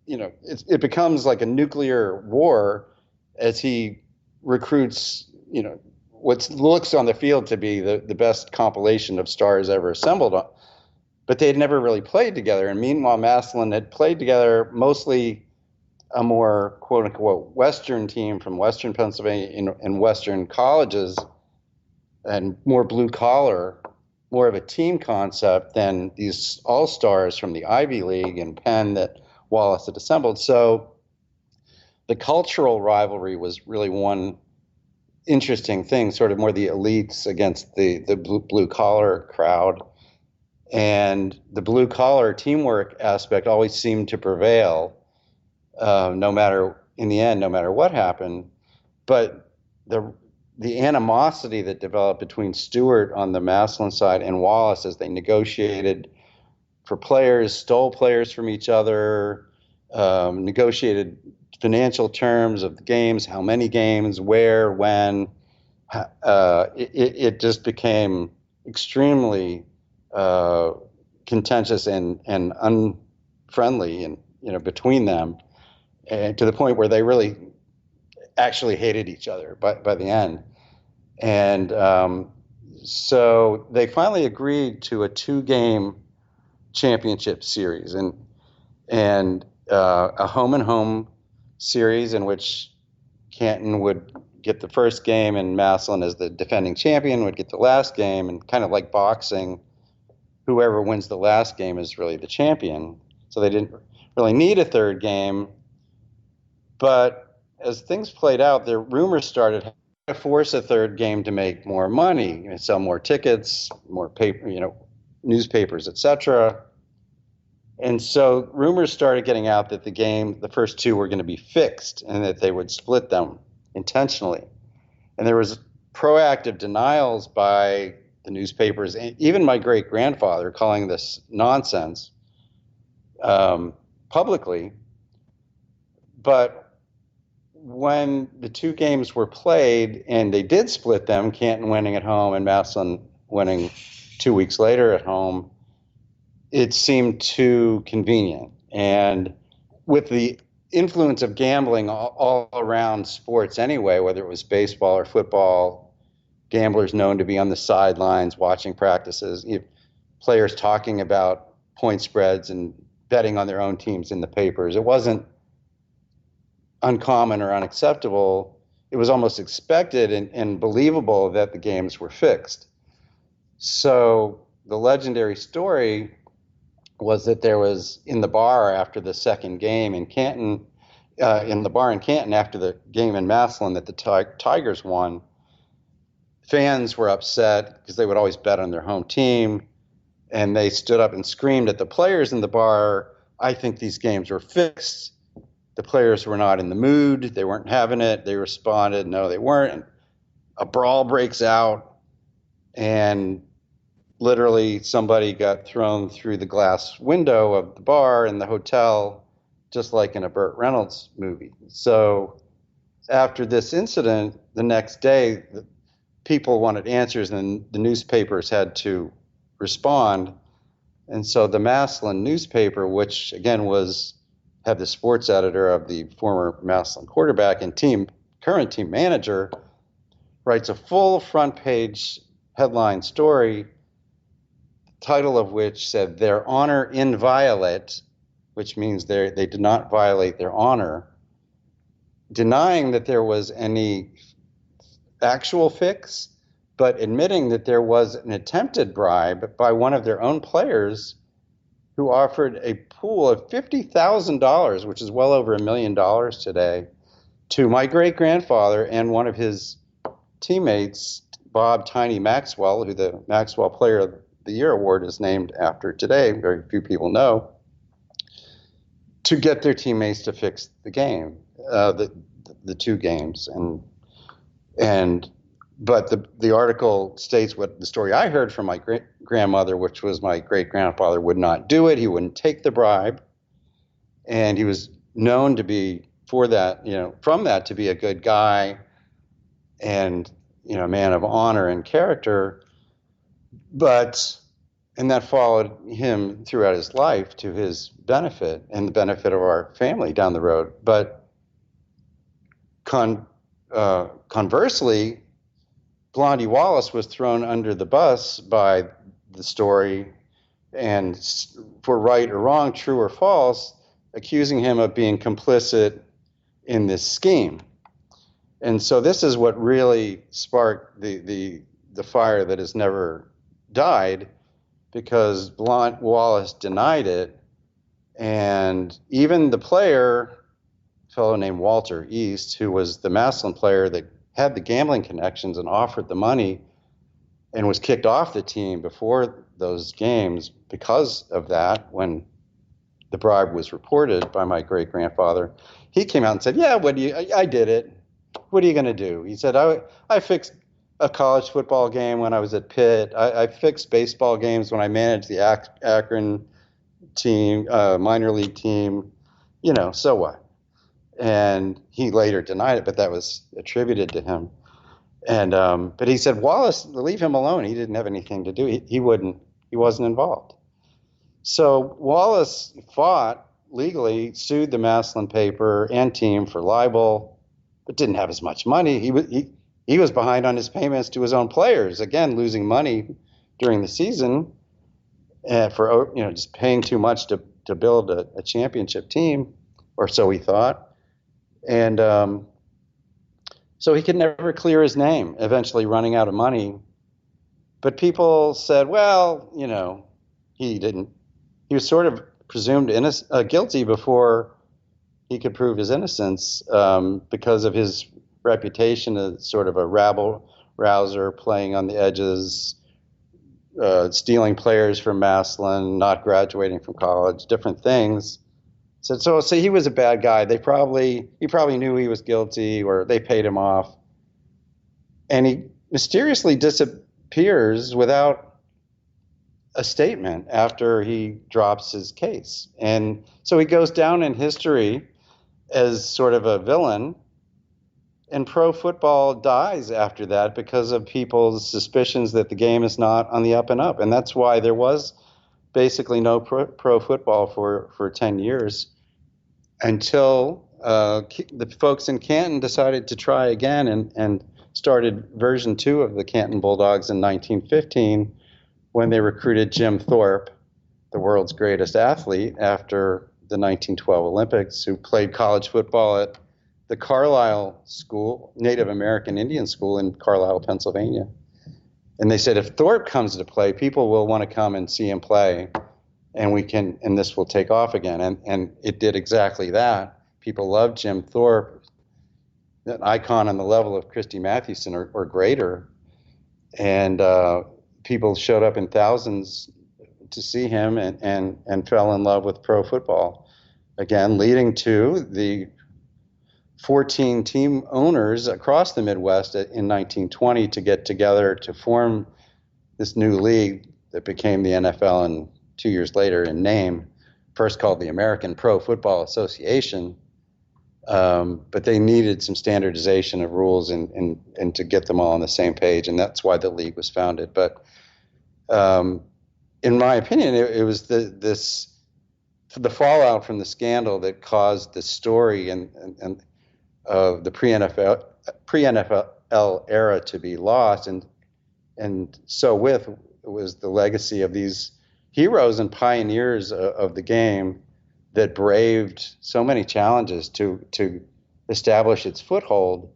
[SPEAKER 4] it becomes like a nuclear war as he recruits, what looks on the field to be the best compilation of stars ever assembled. But they had never really played together. And meanwhile, Massillon had played together mostly a more quote unquote Western team from Western Pennsylvania in Western colleges and more blue collar, more of a team concept than these all-stars from the Ivy League and Penn that Wallace had assembled. So the cultural rivalry was really one interesting thing, sort of more the elites against the blue collar crowd. And the blue collar teamwork aspect always seemed to prevail, no matter what happened. But the animosity that developed between Stewart on the Massillon side and Wallace as they negotiated for players, stole players from each other, negotiated financial terms of the games, how many games, where, when, it just became extremely contentious and unfriendly, and between them, and to the point where they really actually hated each other by the end. And so they finally agreed to a 2-game championship series and a home and home series in which Canton would get the first game and Massillon, as the defending champion, would get the last game. And kind of like boxing, whoever wins the last game is really the champion. So they didn't really need a third game. But as things played out, the rumors started to force a third game to make more money, sell more tickets, more paper, newspapers, etc. And so rumors started getting out that the first 2 were going to be fixed and that they would split them intentionally. And there was proactive denials by the newspapers, and even my great-grandfather, calling this nonsense publicly. But when the 2 games were played and they did split them, Canton winning at home and Massillon winning 2 weeks later at home, it seemed too convenient. And with the influence of gambling all around sports anyway, whether it was baseball or football, gamblers known to be on the sidelines watching practices, players talking about point spreads and betting on their own teams in the papers. It wasn't uncommon or unacceptable. It was almost expected and believable that the games were fixed. So the legendary story was that there was in the bar after the second game in Canton, after the game in Massillon that the Tigers won, fans were upset because they would always bet on their home team, and they stood up and screamed at the players in the bar, "I think these games were fixed." The players were not in the mood. They weren't having it. They responded, no, they weren't. And a brawl breaks out, and literally somebody got thrown through the glass window of the bar in the hotel, just like in a Burt Reynolds movie. So after this incident, the next day, people wanted answers, and the newspapers had to respond. And so the Massillon newspaper, which again had the sports editor of the former Massillon quarterback and current team manager, writes a full front page headline story, title of which said, "Their honor inviolate," which means they did not violate their honor, denying that there was any actual fix, but admitting that there was an attempted bribe by one of their own players who offered a pool of $50,000, which is well over $1 million today, to my great-grandfather and one of his teammates, Bob Tiny Maxwell, who the Maxwell Player of the Year award is named after today. Very few people know. to get their teammates to fix the game, the two games, but the article states what the story I heard from my great grandmother, which was my great grandfather would not do it. He wouldn't take the bribe, and he was known to be from that to be a good guy, and a man of honor and character. And that followed him throughout his life to his benefit and the benefit of our family down the road. But conversely, Blondie Wallace was thrown under the bus by the story, and for right or wrong, true or false, accusing him of being complicit in this scheme. And so this is what really sparked the fire that has never died, because Wallace denied it. And even the player, a fellow named Walter East, who was the Massillon player that had the gambling connections and offered the money and was kicked off the team before those games because of that, when the bribe was reported by my great-grandfather, he came out and said, yeah, I did it. What are you going to do? He said, I fixed a college football game when I was at Pitt. I fixed baseball games when I managed the Akron team, minor league team, so what? And he later denied it, but that was attributed to him. And but he said, Wallace, leave him alone. He didn't have anything to do. He wasn't involved. So Wallace fought legally, sued the Massillon paper and team for libel, but didn't have as much money. He was behind on his payments to his own players, again losing money during the season, for just paying too much to build a championship team, or so he thought. And so he could never clear his name, eventually running out of money. But people said, well, he was sort of presumed guilty before he could prove his innocence, because of his reputation as sort of a rabble-rouser, playing on the edges, stealing players from Massillon, not graduating from college, different things. So he was a bad guy. He probably knew he was guilty, or they paid him off. And he mysteriously disappears without a statement after he drops his case. And so he goes down in history as sort of a villain, and pro football dies after that because of people's suspicions that the game is not on the up and up. And that's why there was basically no pro football for 10 years, until the folks in Canton decided to try again and started version 2 of the Canton Bulldogs in 1915, when they recruited Jim Thorpe, the world's greatest athlete after the 1912 Olympics, who played college football at the Carlisle School, Native American Indian School in Carlisle, Pennsylvania. And they said, if Thorpe comes to play, people will want to come and see him play, and this will take off again. And it did exactly that. People loved Jim Thorpe, an icon on the level of Christy Mathewson or greater. And people showed up in thousands to see him and fell in love with pro football. Again, leading to the 14 team owners across the Midwest in 1920 to get together to form this new league that became the NFL, and 2 years later in name, first called the American Pro Football Association. But they needed some standardization of rules and to get them all on the same page, and that's why the league was founded. But in my opinion, it was the fallout from the scandal that caused the story and of the pre-NFL era to be lost, and so was the legacy of these heroes and pioneers of the game that braved so many challenges to establish its foothold,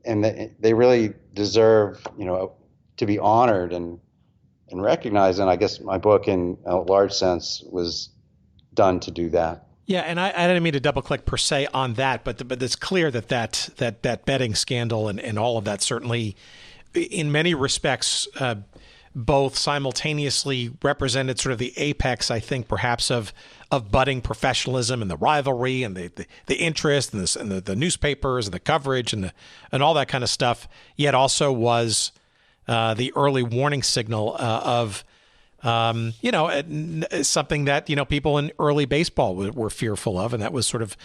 [SPEAKER 4] and they really deserve to be honored and recognized. And I guess my book, in a large sense, was done to do that.
[SPEAKER 3] Yeah, and I didn't mean to double click per se on that, but it's clear that betting scandal and all of that certainly, in many respects, both simultaneously represented sort of the apex, I think, perhaps of budding professionalism and the rivalry and the interest and the newspapers and the coverage and all that kind of stuff, yet also was the early warning signal of something that, people in early baseball were fearful of, and that was sort of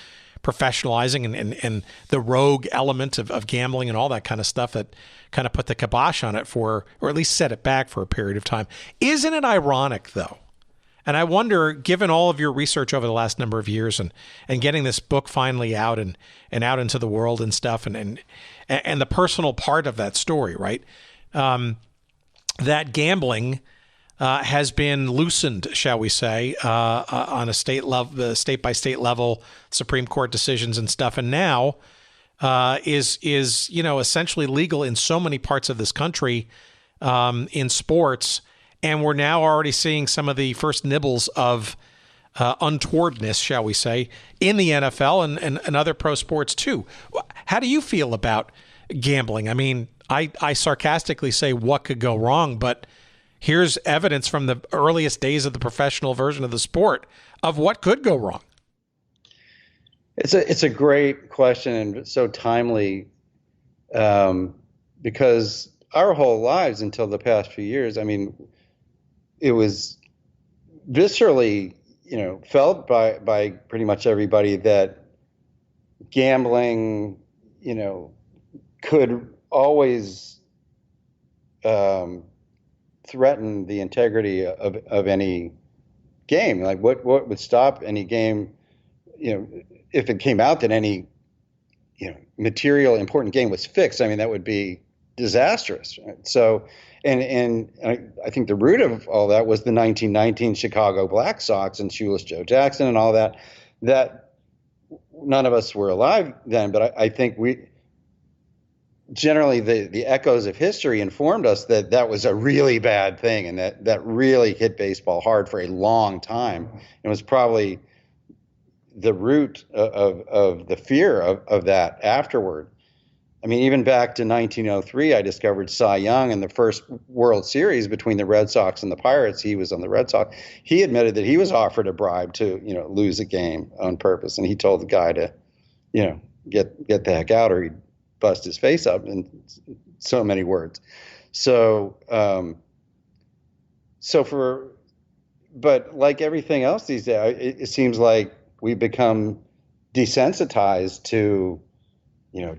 [SPEAKER 3] professionalizing and the rogue element of gambling and all that kind of stuff that kind of put the kibosh on it or at least set it back for a period of time. Isn't it ironic, though? And I wonder, given all of your research over the last number of years and getting this book finally out and out into the world and stuff and the personal part of that story, right? That gambling has been loosened, shall we say, on a state by state level, Supreme Court decisions and stuff, and now is essentially legal in so many parts of this country in sports, and we're now already seeing some of the first nibbles of untowardness, shall we say, in the NFL and other pro sports too. How do you feel about gambling? I mean, I sarcastically say what could go wrong, but here's evidence from the earliest days of the professional version of the sport of what could go wrong.
[SPEAKER 4] It's a great question and so timely, because our whole lives until the past few years, I mean, it was viscerally, felt by pretty much everybody that gambling, could always threaten the integrity of any game. Like what would stop any game, if it came out that any, material important game was fixed, I mean, that would be disastrous. Right? So, and I think the root of all that was the 1919 Chicago Black Sox and Shoeless Joe Jackson and all that none of us were alive then, but I think generally the echoes of history informed us that was a really bad thing, and that really hit baseball hard for a long time. It was probably the root of the fear of that afterward. I mean, even back to 1903, I discovered Cy Young in the first World Series between the Red Sox and the Pirates. He was on the Red Sox. He admitted that he was offered a bribe to, lose a game on purpose, and he told the guy to, get the heck out or he'd bust his face up in so many words. So, but like everything else these days, it seems like we've become desensitized to,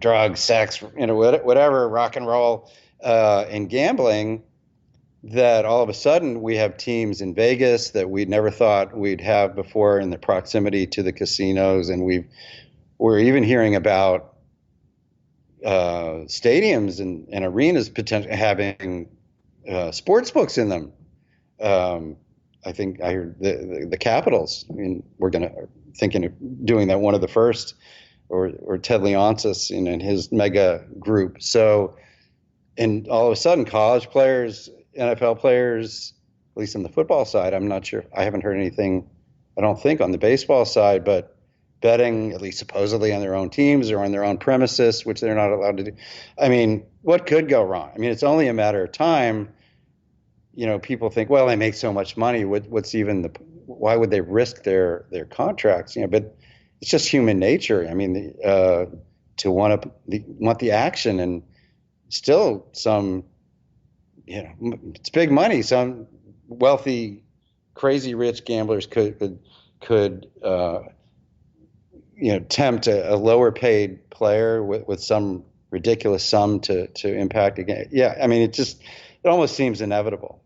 [SPEAKER 4] drugs, sex, whatever, rock and roll, and gambling, that all of a sudden we have teams in Vegas that we never thought we'd have before in the proximity to the casinos. And we're even hearing about stadiums and arenas potentially having sports books in them. I think I heard the Capitals. I mean, we're thinking of doing that, one of the first, or Ted Leonsis in his mega group. So, and all of a sudden, college players, NFL players, at least on the football side, I'm not sure. I haven't heard anything, I don't think, on the baseball side, but betting, at least supposedly, on their own teams or on their own premises, which they're not allowed to do. I mean, what could go wrong? I mean, it's only a matter of time. People think, well, they make so much money. Why would they risk their contracts? But it's just human nature. I mean, to want the action, and still some, it's big money. Some wealthy, crazy rich gamblers could tempt a lower paid player with some ridiculous sum to impact a game. Yeah, I mean, it almost seems inevitable.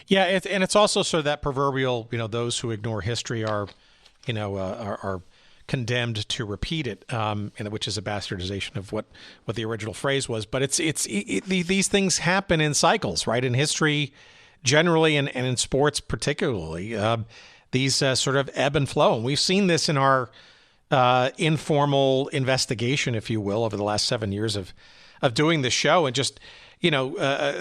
[SPEAKER 3] Yeah, it's also sort of that proverbial, those who ignore history are condemned to repeat it, which is a bastardization of what the original phrase was. But these things happen in cycles, right? In history generally, and in sports particularly, these sort of ebb and flow. And we've seen this in our informal investigation, if you will, over the last 7 years of doing this show, and just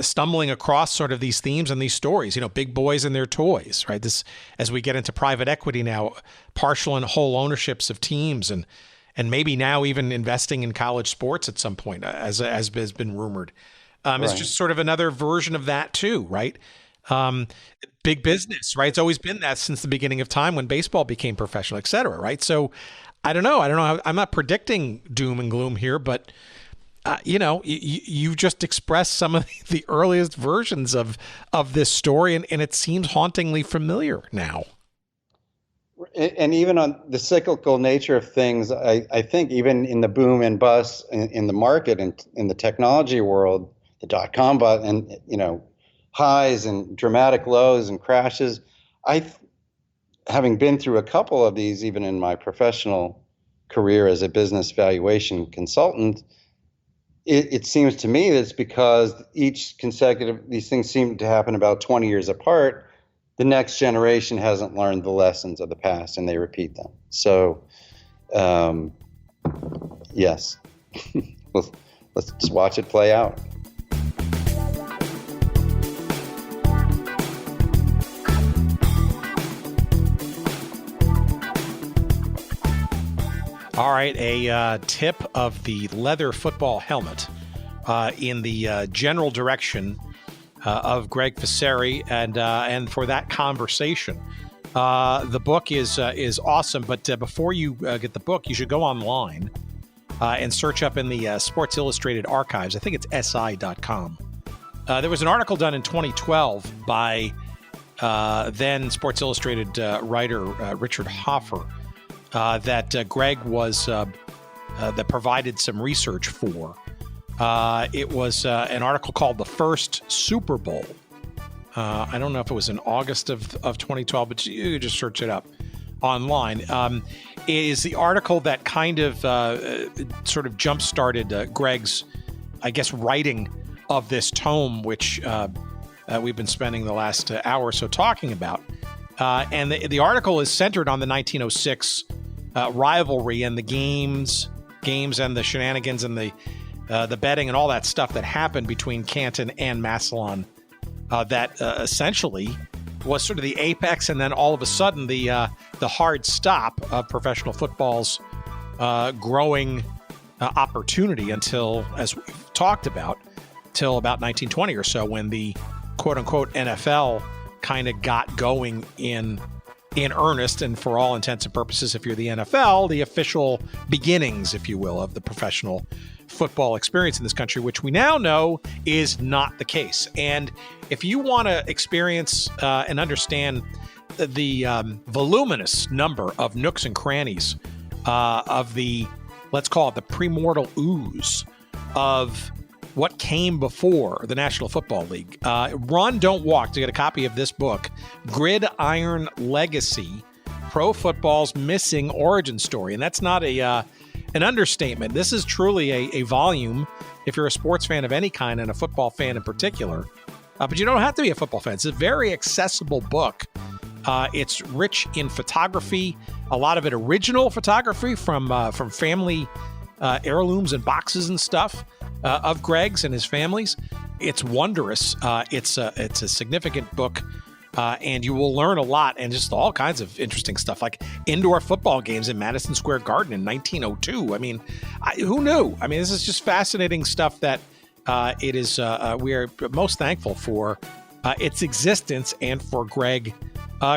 [SPEAKER 3] stumbling across sort of these themes and these stories, big boys and their toys, right? This, as we get into private equity now, partial and whole ownerships of teams, and maybe now even investing in college sports at some point, as has been rumored. It's
[SPEAKER 4] Right.
[SPEAKER 3] just sort of another version of that too, right? Um, Big business, right? It's always been that since the beginning of time when baseball became professional, et cetera, right? So I don't know. I'm not predicting doom and gloom here, but you just expressed some of the earliest versions of this story, and it seems hauntingly familiar now.
[SPEAKER 4] And even on the cyclical nature of things, I think even in the boom and bust in the market and in the technology world, the .com bust, and highs and dramatic lows and crashes, having been through a couple of these, even in my professional career as a business valuation consultant, it seems to me that it's because each consecutive, these things seem to happen about 20 years apart. The next generation hasn't learned the lessons of the past and they repeat them. So, yes, let's just watch it play out.
[SPEAKER 3] All right, a tip of the leather football helmet in the general direction of Gregg Ficery, and for that conversation. The book is awesome, but before you get the book, you should go online and search up in the Sports Illustrated archives. I think it's si.com. There was an article done in 2012 by then Sports Illustrated writer Richard Hoffer that Gregg was that provided some research for. It was an article called "The First Super Bowl." I don't know if it was in August of 2012, but you just search it up online. It is the article that kind of sort of jump-started Gregg's, I guess, writing of this tome, which we've been spending the last hour or so talking about. And the article is centered on the 1906 rivalry and the games and the shenanigans and the betting and all that stuff that happened between Canton and Massillon. That essentially was sort of the apex, and then all of a sudden the hard stop of professional football's growing opportunity until, as we've talked about, till about 1920 or so, when the quote-unquote NFL kind of got going in earnest, and for all intents and purposes, if you're the NFL, the official beginnings, if you will, of the professional football experience in this country, which we now know is not the case. And if you want to experience and understand the voluminous number of nooks and crannies of the, let's call it the primordial ooze of what came before the National Football League, run, don't walk to get a copy of this book, Gridiron Legacy, Pro Football's Missing Origin Story. And that's not an understatement. This is truly a volume, if you're a sports fan of any kind and a football fan in particular. But you don't have to be a football fan. It's a very accessible book. It's rich in photography, a lot of it original photography from family heirlooms and boxes and stuff of Gregg's and his family's. It's wondrous. It's a significant book. And you will learn a lot, and just all kinds of interesting stuff, like indoor football games in Madison Square Garden in 1902. I mean, who knew? I mean, this is just fascinating stuff that it is. We are most thankful for its existence and for Gregg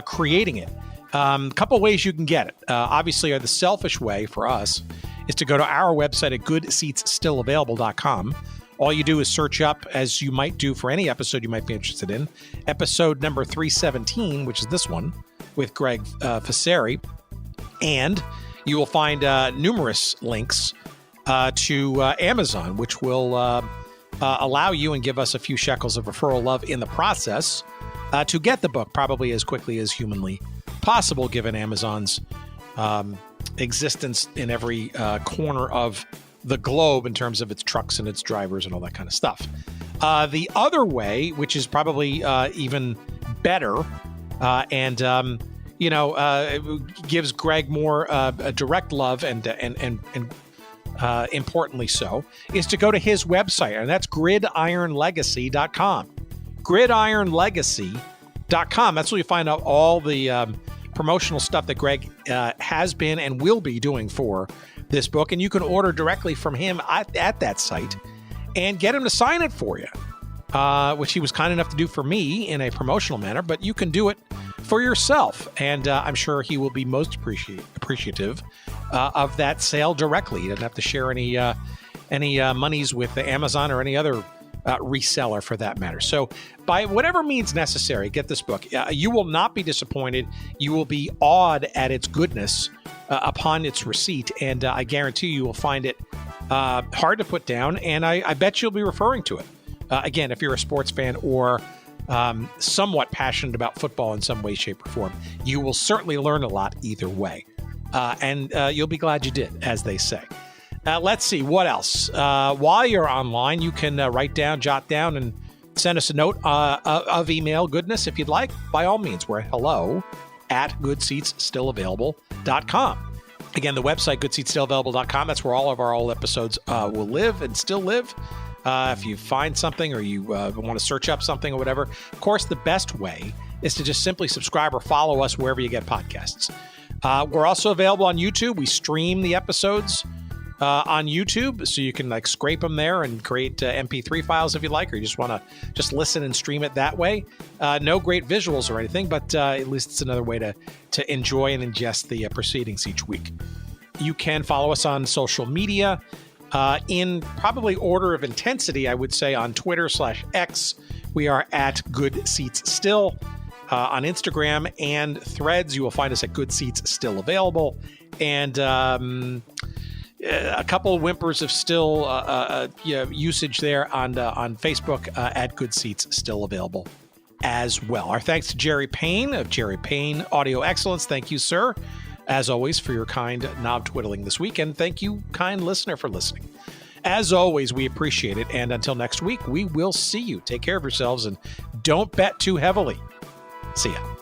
[SPEAKER 3] creating it. A couple ways you can get it. Obviously, the selfish way for us is to go to our website at goodseatsstillavailable.com. All you do is search up, as you might do for any episode you might be interested in, episode number 317, which is this one, with Gregg Ficery, and you will find numerous links to Amazon, which will allow you and give us a few shekels of referral love in the process to get the book probably as quickly as humanly possible, given Amazon's existence in every corner of the globe in terms of its trucks and its drivers and all that kind of stuff. The other way, which is probably even better, and gives Gregg more direct love and importantly so, is to go to his website, and that's gridironlegacy.com. Gridironlegacy.com. That's where you find out all the promotional stuff that Gregg has been and will be doing for this book, and you can order directly from him at that site. and get him to sign it for you, which he was kind enough to do for me in a promotional manner, but you can do it for yourself. And I'm sure he will be most appreciative of that sale directly. He doesn't have to share any monies with Amazon or any other reseller for that matter. So by whatever means necessary, get this book. You will not be disappointed. You will be awed at its goodness upon its receipt. And I guarantee you will find it hard to put down. And I bet you'll be referring to it. Again, if you're a sports fan or somewhat passionate about football in some way, shape, or form, you will certainly learn a lot either way. And you'll be glad you did, as they say. Let's see, what else? While you're online, you can jot down, and send us a note of email goodness if you'd like. By all means, we're hello@goodseatsstillavailable.com. Again, the website, goodseatsstillavailable.com, that's where all of our old episodes will live and still live. If you find something or you want to search up something or whatever, of course, the best way is to just simply subscribe or follow us wherever you get podcasts. We're also available on YouTube. We stream the episodes on YouTube, so you can scrape them there and create MP3 files if you like, or you just want to just listen and stream it that way. No great visuals or anything, but at least it's another way to enjoy and ingest the proceedings each week. You can follow us on social media in probably order of intensity, I would say. On Twitter/X, we are at Good Seats Still. On Instagram and Threads, you will find us at Good Seats Still Available. And a couple of whimpers of still usage there on Facebook at Good Seats Still Available as well. Our thanks to Jerry Payne of Jerry Payne Audio Excellence. Thank you, sir, as always, for your kind knob twiddling this week. And thank you, kind listener, for listening. As always, we appreciate it. And until next week, we will see you. Take care of yourselves and don't bet too heavily. See ya.